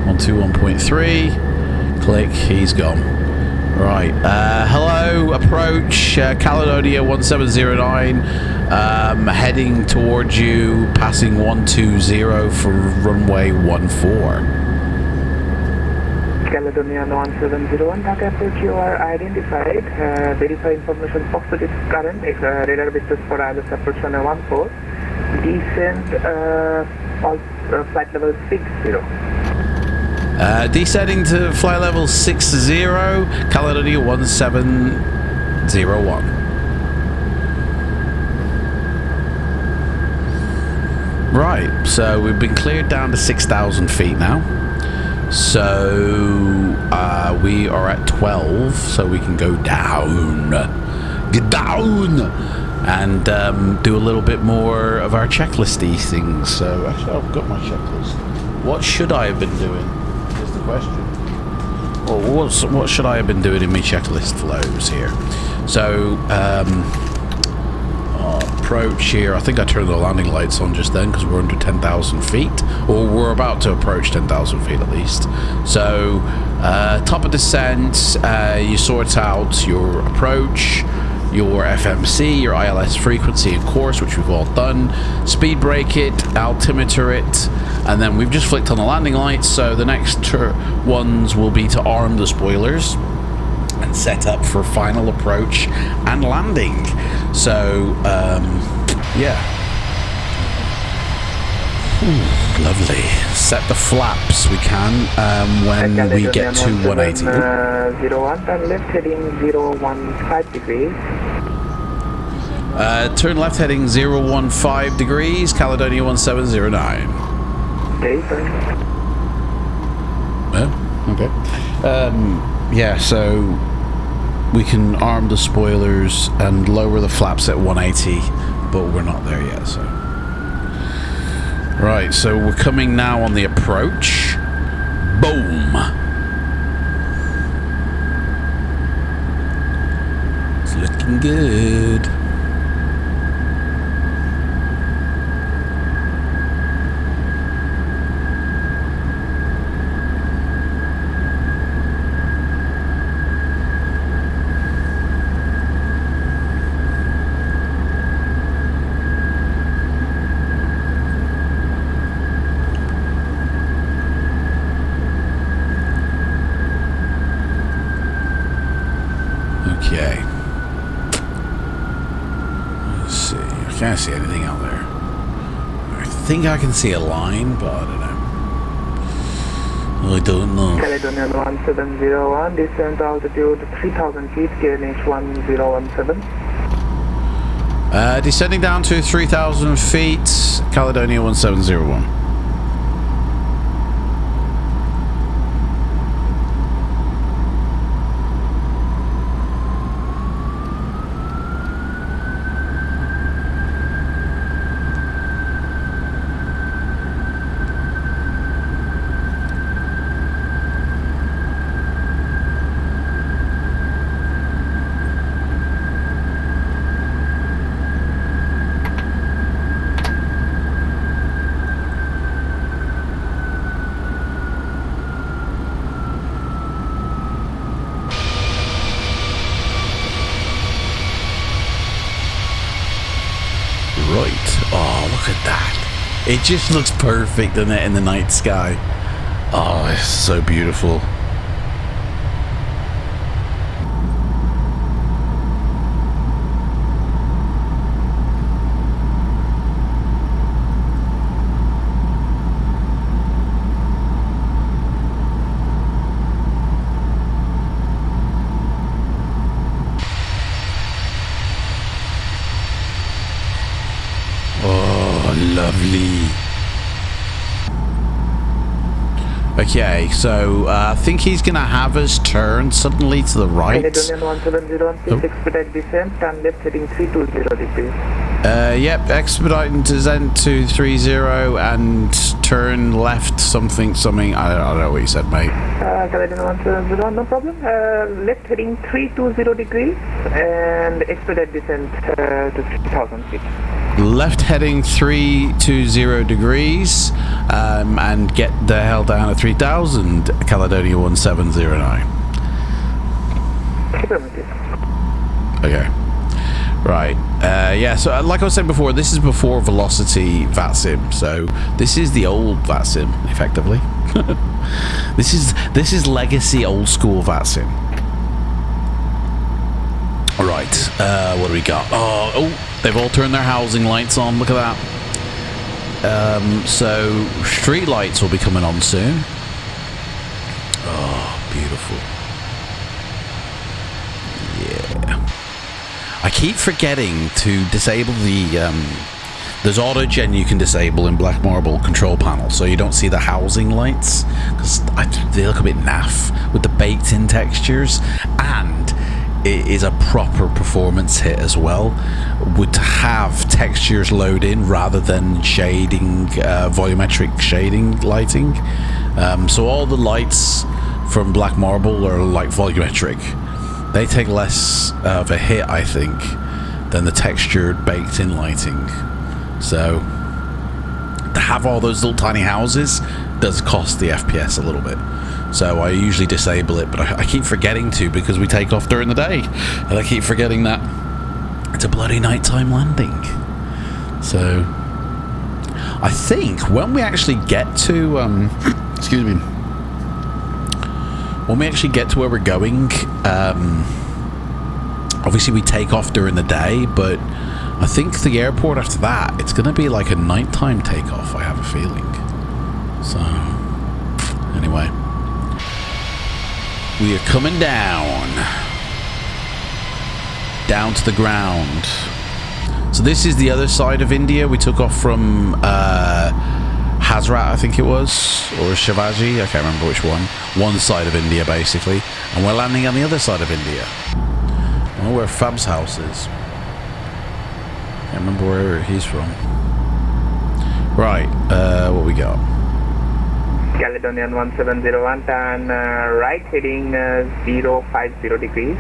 121.3. Click. He's gone. Right. Hello. Approach Caledonia 1709. Heading towards you, passing 120 for runway 14. Caledonia 1701, Dhaka approach, you are identified. Verify information positive current, radar vectors for ILS approach runway 14. Descend all flight level 60. Descending to flight level 60, Caledonia 1701. Right, so we've been cleared down to 6,000 feet now. So we are at 12, so we can go down. Get down! And do a little bit more of our checklisty things. So actually, I've got my checklist. What should I have been doing? Is the question. Well, what should I have been doing in my checklist flows here? So approach here. I think I turned the landing lights on just then because we're under 10,000 feet, or we're about to approach 10,000 feet at least. So top of descent, you sort out your approach, your FMC, your ILS frequency and course, which we've all done. Speed brake it, altimeter it, and then we've just flicked on the landing lights. So the next ones will be to arm the spoilers and set up for final approach and landing. So yeah. Ooh, lovely. Set the flaps. We can when we get to 180. 01, turn left heading 015 degrees. Turn left heading 015 degrees, Caledonia 1709. Oh, okay. Yeah, so we can arm the spoilers and lower the flaps at 180, but we're not there yet, so. Right, so we're coming now on the approach. Boom! It's looking good. Okay. Let's see. I can't see anything out there. I think I can see a line, but I don't know. I don't know. Caledonia 1701, descent altitude 3000 feet, KNH 1017. Descending down to 3,000 feet, Caledonia 1701. It just looks perfect, doesn't it, in the night sky? Oh, it's so beautiful. Lovely. Okay, so I think he's going to have us turn suddenly to the right. Caledonia 1701, please expedite descent, turn left heading 320 degrees. Yep, expedite descent to 30 and turn left something. I don't know what you said, mate. Caledonia 1701, no problem. Left heading 320 degrees and expedite descent to 3000 feet. Left heading 320 degrees and get the hell down at 3000, Caledonia 1709. Okay. Right. Yeah, so like I was saying before, this is before Velocity VATSIM, so this is the old VATSIM, effectively. This is legacy old school VATSIM. Right, what do we got? Oh, they've all turned their housing lights on. Look at that. So street lights will be coming on soon. Oh, beautiful. Yeah. I keep forgetting to disable the there's auto-gen you can disable in Black Marble control panel, so you don't see the housing lights, because they look a bit naff with the baked-in textures, and it is a proper performance hit as well, to have textures load in rather than shading, volumetric shading lighting. So all the lights from Black Marble are like volumetric. They take less of a hit, I think, than the textured baked in lighting. So to have all those little tiny houses does cost the FPS a little bit. So I usually disable it, but I keep forgetting to, because we take off during the day, and I keep forgetting that it's a bloody nighttime landing. So I think when we actually get to excuse me, when we actually get to where we're going, obviously we take off during the day, but I think the airport after that, it's going to be like a nighttime takeoff, I have a feeling. So, anyway. We are coming down. Down to the ground. So this is the other side of India. We took off from Hazrat, I think it was, or Shivaji, I can't remember which one. One side of India, basically. And we're landing on the other side of India. I don't know where Fab's house is. Can't remember where he's from. Right, what we got? Caledonian 1701, turn right heading 050 degrees.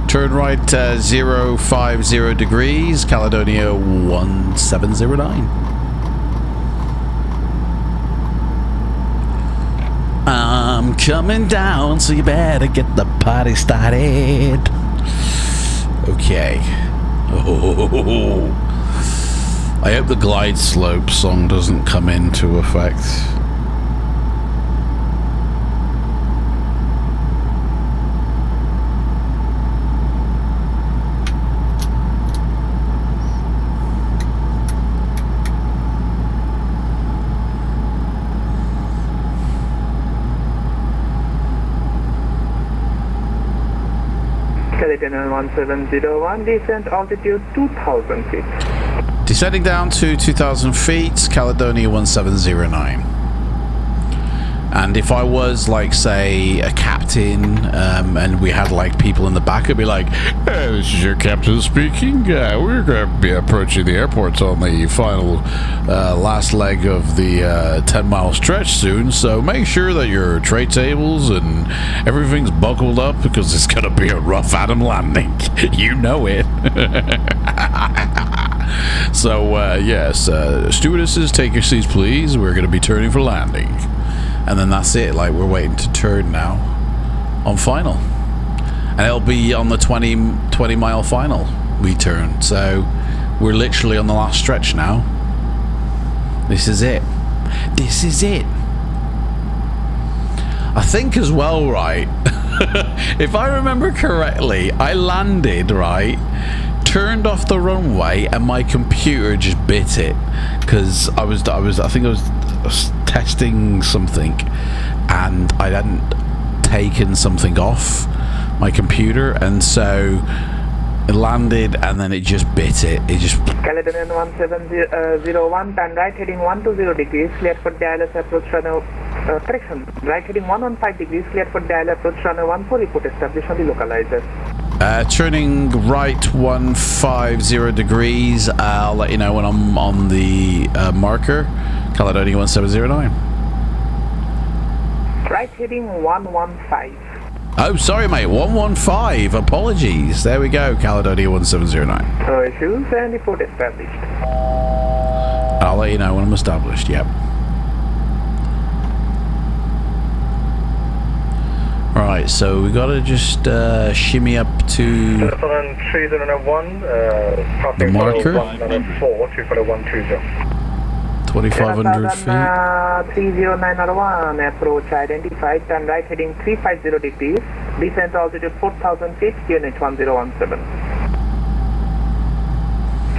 Turn right 050 degrees, Caledonia 1709. I'm coming down, so you better get the party started. Okay. Oh. I hope the glide slope song doesn't come into effect. Caledonian 1701, descent altitude 2000 feet. Descending down to 2,000 feet, Caledonia 1709. And if I was, like, say, a captain, and we had, like, people in the back, I'd be like, hey, this is your captain speaking. We're going to be approaching the airport on the final last leg of the 10-mile stretch soon, so make sure that your tray tables and everything's buckled up, because it's going to be a rough Adam landing. You know it. So, yes, stewardesses, take your seats, please. We're going to be turning for landing. And then that's it, like, we're waiting to turn now on final. And it'll be on the 20-mile final we turn. So, we're literally on the last stretch now. This is it. This is it. I think as well, right, if I remember correctly, I landed, right, turned off the runway, and my computer just bit it because I think I was testing something, and I hadn't taken something off my computer, and so it landed, and then it just bit it. It just. Caledonian 1701, turn right heading 120 degrees, cleared for Dallas approach runway. Correction, right heading 115 degrees, cleared for Dallas approach runway 14, report established on the localizer. Turning right 150 degrees. I'll let you know when I'm on the marker. Caledonia 1709. Right heading 115. Oh, sorry, mate. 115. Apologies. There we go. Caledonia 1709. No issues and report established. I'll let you know when I'm established. Yep. Right, so we gotta just shimmy up to the marker. 2,500 feet. 30901, approach identified, turn right heading 350 degrees, descent altitude 4,000 feet, QNH 1017.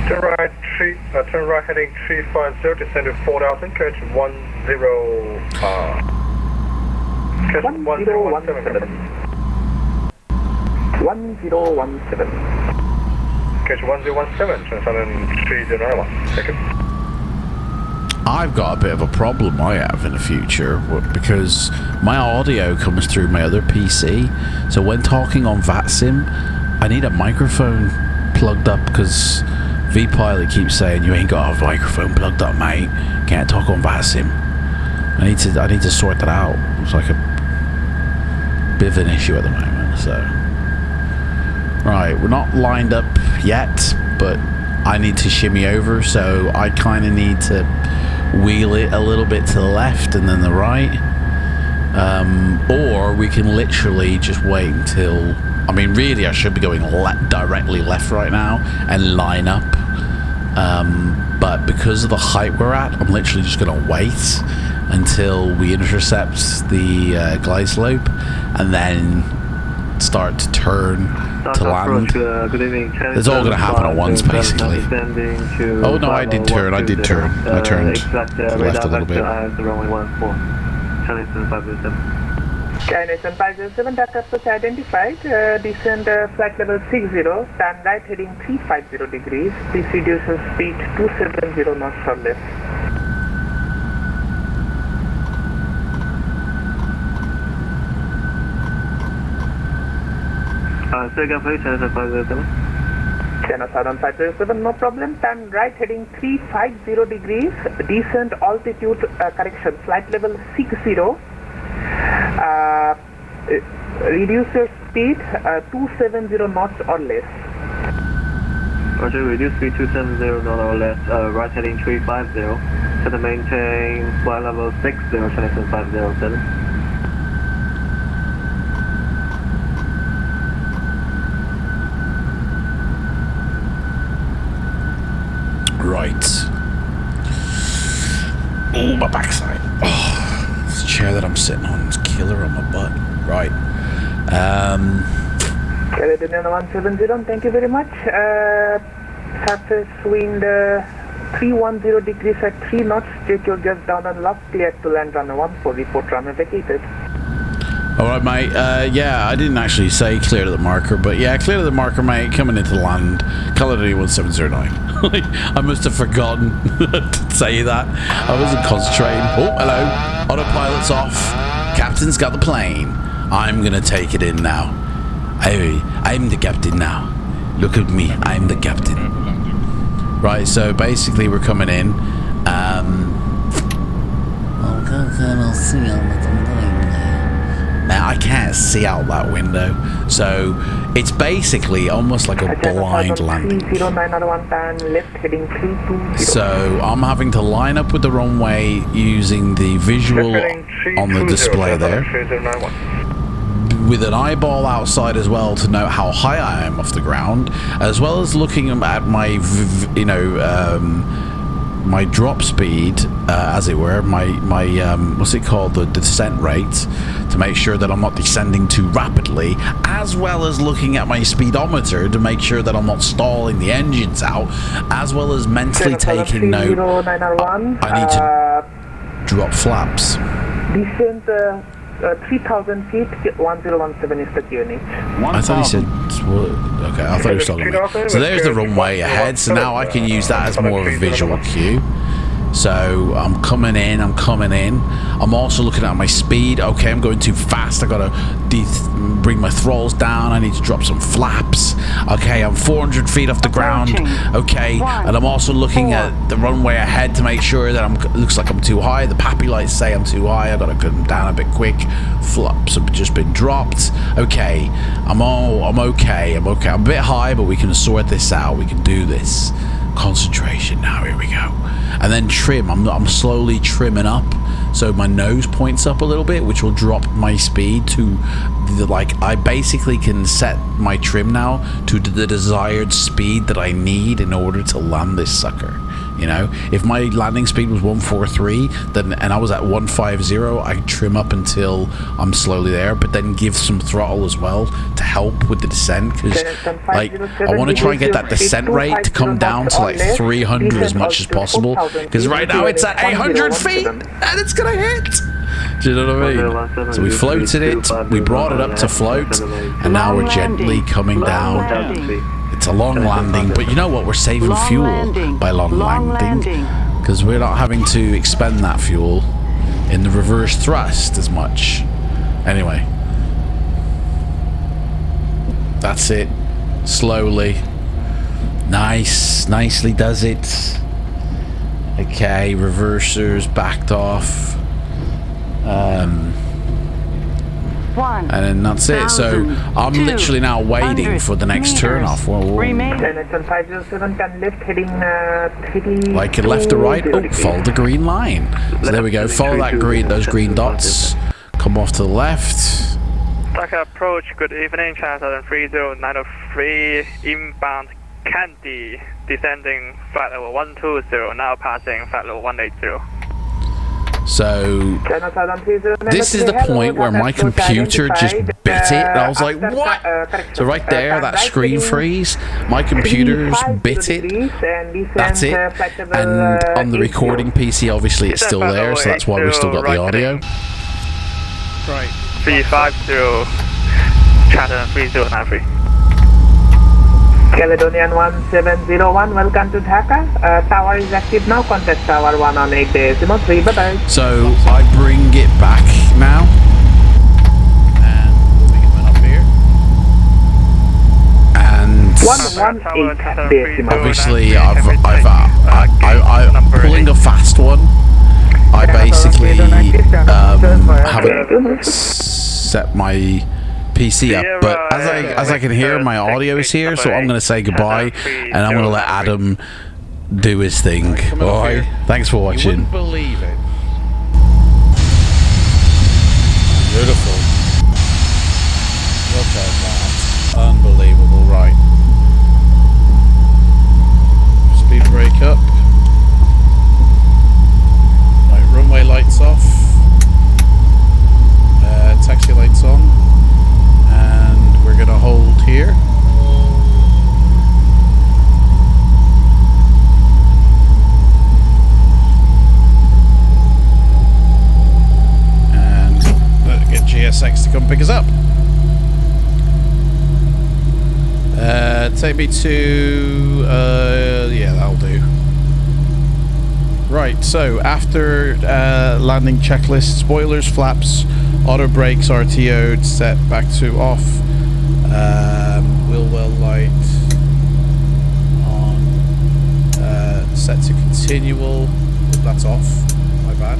Turn right heading 350, descend to 4,000, QNH 1017. 1017. 1017. Catch 1017, transcend 309. Second. I've got a bit of a problem I have in the future because my audio comes through my other PC. So when talking on FLIGHTSIM, I need a microphone plugged up because vPilot keeps saying you ain't got a microphone plugged up, mate. Can't talk on FLIGHTSIM. I need to sort that out. It's like a bit of an issue at the moment. So right, we're not lined up yet, but I need to shimmy over, so I kind of need to wheel it a little bit to the left and then the right, or we can literally just wait until, I mean really I should be going directly left right now and line up, but because of the height we're at, I'm literally just going to wait until we intercept the glide slope and then start to turn to land. Good evening. It's all going to happen at once, basically. Oh no, I did turn. I turned left a little bit. Descent 507, dark approach identified. Descend flight level 60, turn right heading 350 degrees. Please reduce your speed 270 knots or less. Second please, Channel 507. Channel 507, no problem. Turn right heading 350 degrees. Descent altitude correction, flight level 60. Reduce your speed 270 knots or less. Roger, reduce speed 270 knots or less. Right heading 350. Center maintain flight level 60, Channel 507. Right. Oh, my backside. Oh, this chair that I'm sitting on is killer on my butt. Right. Caledonian 170, thank you very much. Surface wind 310 degrees at 3 knots. Take your gas down and lock. Cleared to land runway 14. Report runway vacated. Alright, mate. Yeah, I didn't actually say clear to the marker, but yeah, clear to the marker, mate. Coming into the land. Caledonian 1709. I must have forgotten to say that. I wasn't concentrating. Oh, hello. Autopilot's off. Captain's got the plane. I'm gonna take it in now. I'm the captain now. Look at me. I'm the captain. Right, so basically we're coming in. Now I can't see out that window, so it's basically almost like a blind landing. So I'm having to line up with the runway using the visual on the display there, with an eyeball outside as well to know how high I am off the ground, as well as looking at my, my drop speed, as it were, my what's it called, the descent rate, to make sure that I'm not descending too rapidly, as well as looking at my speedometer to make sure that I'm not stalling the engines out, as well as mentally taking note. I need to drop flaps. Descent 3,000 feet, 1017 is the journey. I thought he said, okay, I thought he was talking about me. So there's the runway ahead, so now I can use that as more of a visual cue. So I'm coming in. I'm also looking at my speed. Okay, I'm going too fast. I gotta bring my throttles down. I need to drop some flaps. Okay, I'm 400 feet off the ground. Okay, and I'm also looking at the runway ahead to make sure that it looks like I'm too high. The PAPI lights say I'm too high. I gotta come down a bit quick. Flaps have just been dropped. Okay, I'm okay. I'm a bit high, but we can sort this out. We can do this. Concentration now. Here we go. And then trim. I'm slowly trimming up, so my nose points up a little bit, which will drop my speed to I basically can set my trim now to the desired speed that I need in order to land this sucker. You know, if my landing speed was 143, and I was at 150, I trim up until I'm slowly there, but then give some throttle as well to help with the descent, because I want to try and get that descent rate to come down to like 300 as much as possible, because right now it's at 800 feet and it's gonna hit. Do you know what I mean? So we floated it, we brought it up to float, and now we're gently coming down. It's a long landing, but you know what? We're saving fuel by long landing, because we're not having to expend that fuel in the reverse thrust as much. Anyway, that's it. Slowly. Nicely does it. Okay, reversers backed off. And then that's it. So I'm literally now waiting for the next turn off. Like left to right. Oh, follow the green line. So there we go. Follow those green dots. Come off to the left. Dark approach. Good evening, Channel 3093 inbound Candy, descending flight level 120. Now passing flight level 180. So this is the point where my computer just bit it, and I was like, what? So right there, that screen freeze, my computer's bit it. That's it. And on the recording PC, obviously it's still there, so that's why we've still got the audio. Right. 350 Chatham 3093. Caledonian 1701, welcome to Dhaka. Tower is active now, contact tower 1 on 8.3, bye-bye. So I bring it back now. And bring it up here. And 118 obviously I'm pulling a fast one. I basically haven't set my PC up, but as I can hear, my audio is here, so I'm going to say goodbye, and I'm going to let Adam do his thing. Alright, thanks for watching. You wouldn't believe it. Beautiful. Look at that. Unbelievable, right. Speed brake up. Right, runway lights off. Taxi lights on. And we're going to hold here. And get GSX to come pick us up. Take me to... yeah, that'll do. Right, so after landing checklist, spoilers, flaps, auto brakes, RTO'd, set back to off, wheel well light on, set to continual, that's off, my bad.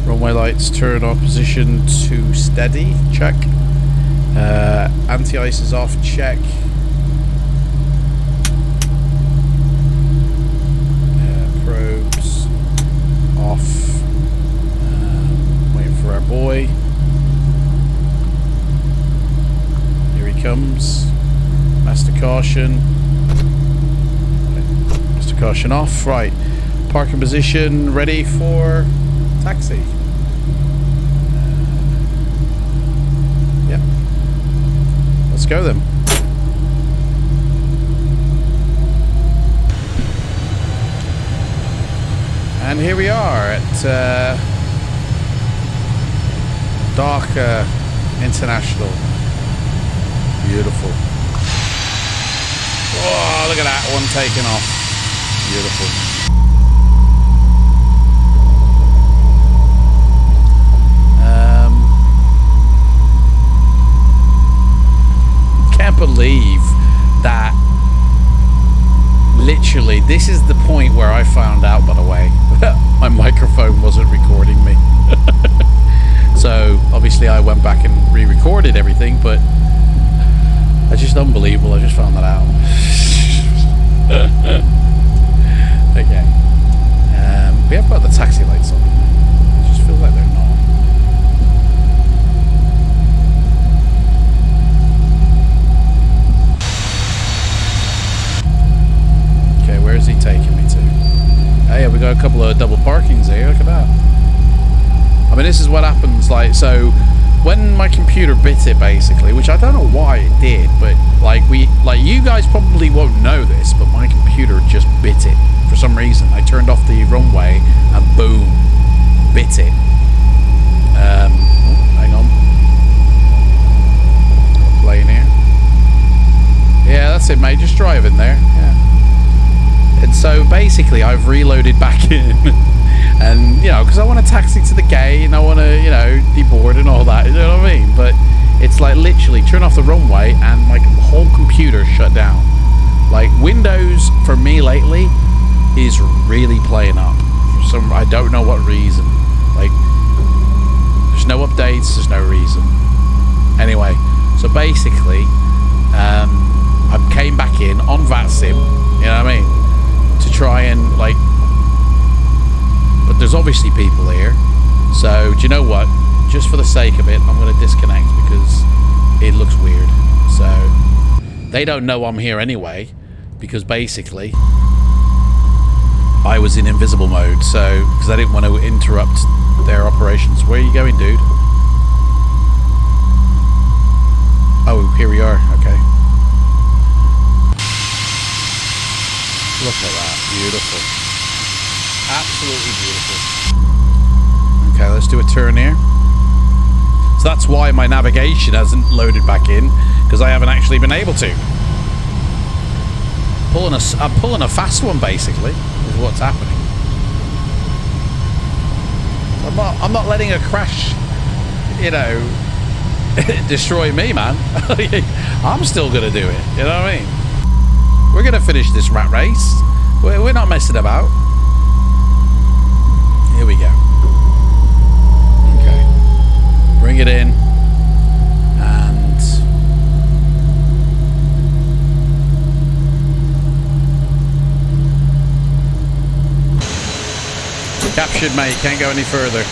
Runway lights turn on position to steady, check. Anti-ice is off, check. Probes off. Waiting for our boy. Here he comes. Master caution. Master caution off. Right. Parking position ready for taxi. Yep. Let's go then. And here we are at Dhaka International. Beautiful. Oh, look at that one taking off. Beautiful. Can't believe that. Literally, this is the point where I found out, by the way, my microphone wasn't recording me. So, obviously, I went back and re-recorded everything, but it's just unbelievable. I just found that out. Okay. We have got the taxi lights on. I just feel like they're not. Okay, where is he taking me to? Hey, we got a couple of double parkings here. Look at that. I mean, this is what happens. Like, so when my computer bit it, basically, which I don't know why it did, but like you guys probably won't know this, but my computer just bit it for some reason. I turned off the runway and boom, bit it. Oh, hang on. Plane here. Yeah, that's it, mate. Just drive in there. Yeah. And so basically I've reloaded back in and, you know, because I want to taxi to the gate and I want to, you know, deboard and all that, you know what I mean? But it's like literally turn off the runway and my whole computer shut down. Like Windows for me lately is really playing up for some, I don't know what reason. Like there's no updates, there's no reason. Anyway, so basically I came back in on FLIGHTSIM, you know what I mean? To try and like, but there's obviously people here, so do you know what, just for the sake of it I'm going to disconnect because it looks weird. So they don't know I'm here anyway, because basically I was in invisible mode, so because I didn't want to interrupt their operations. Where are you going, dude? Oh, here we are. Okay. Look at that. Beautiful. Absolutely beautiful. Okay, let's do a turn here. So that's why my navigation hasn't loaded back in, because I haven't actually been able to. I'm pulling a fast one, basically, is what's happening. I'm not letting a crash, you know, destroy me, man. I'm still gonna do it. You know what I mean? We're gonna finish this rat race. We're not messing about. Here we go. Okay. Bring it in. And captured, mate. Can't go any further.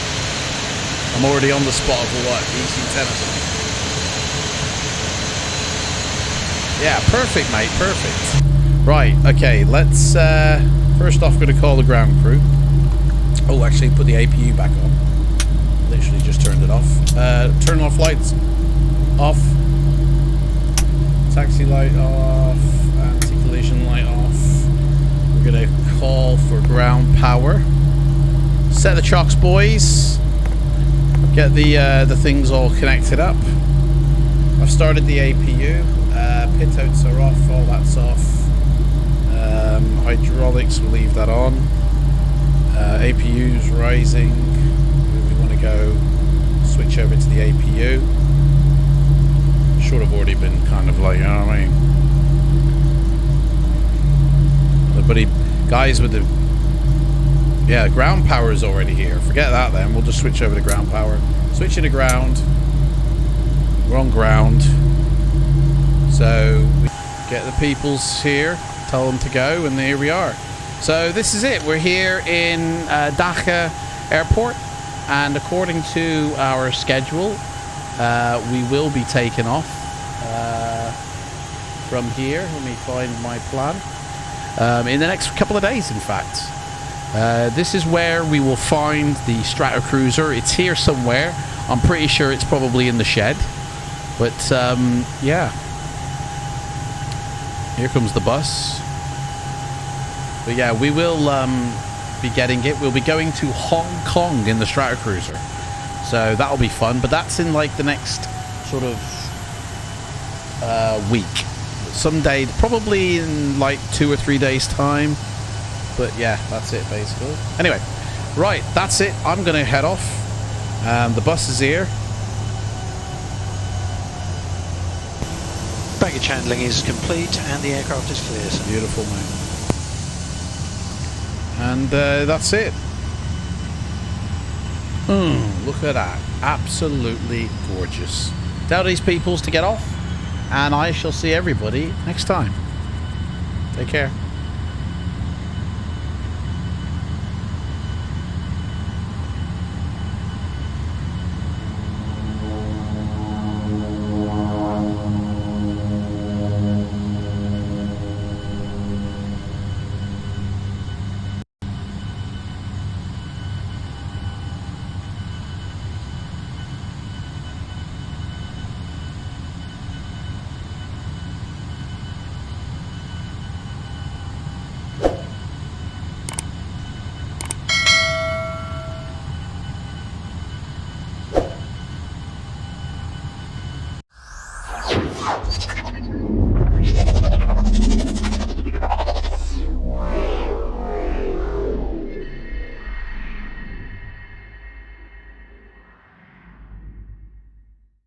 I'm already on the spot of what? EC10 or something. Yeah, perfect, mate. Perfect. Right, okay, let's first off gonna call the ground crew. Oh, actually put the APU back on. Literally just turned it off. Turn off lights. Off. Taxi light off. Anti-collision light off. We're gonna call for ground power. Set the chocks, boys. Get the things all connected up. I've started the APU. Pit outs are off, all that's off. Hydraulics, we'll leave that on. APU's rising. We want to go switch over to the APU. Should have already been kind of like, you know what I mean? The buddy guys with the ground power is already here. Forget that then. We'll just switch over to ground power. Switching to ground. We're on ground. So we get the peoples here, tell them to go, and here we are. So this is it. We're here in Dhaka Airport, and according to our schedule, we will be taking off from here. Let me find my plan. In the next couple of days, in fact. This is where we will find the Stratocruiser. It's here somewhere. I'm pretty sure it's probably in the shed. But yeah. Here comes the bus. But yeah, we will be getting it. We'll be going to Hong Kong in the Stratocruiser. So that'll be fun. But that's in like the next sort of week. Someday, probably in like 2 or 3 days time. But yeah, that's it basically. Anyway, right, that's it. I'm going to head off. The bus is here. Baggage handling is complete and the aircraft is clear. So. Beautiful, mate. And that's it. Look at that. Absolutely gorgeous. Tell these peoples to get off, and I shall see everybody next time. Take care.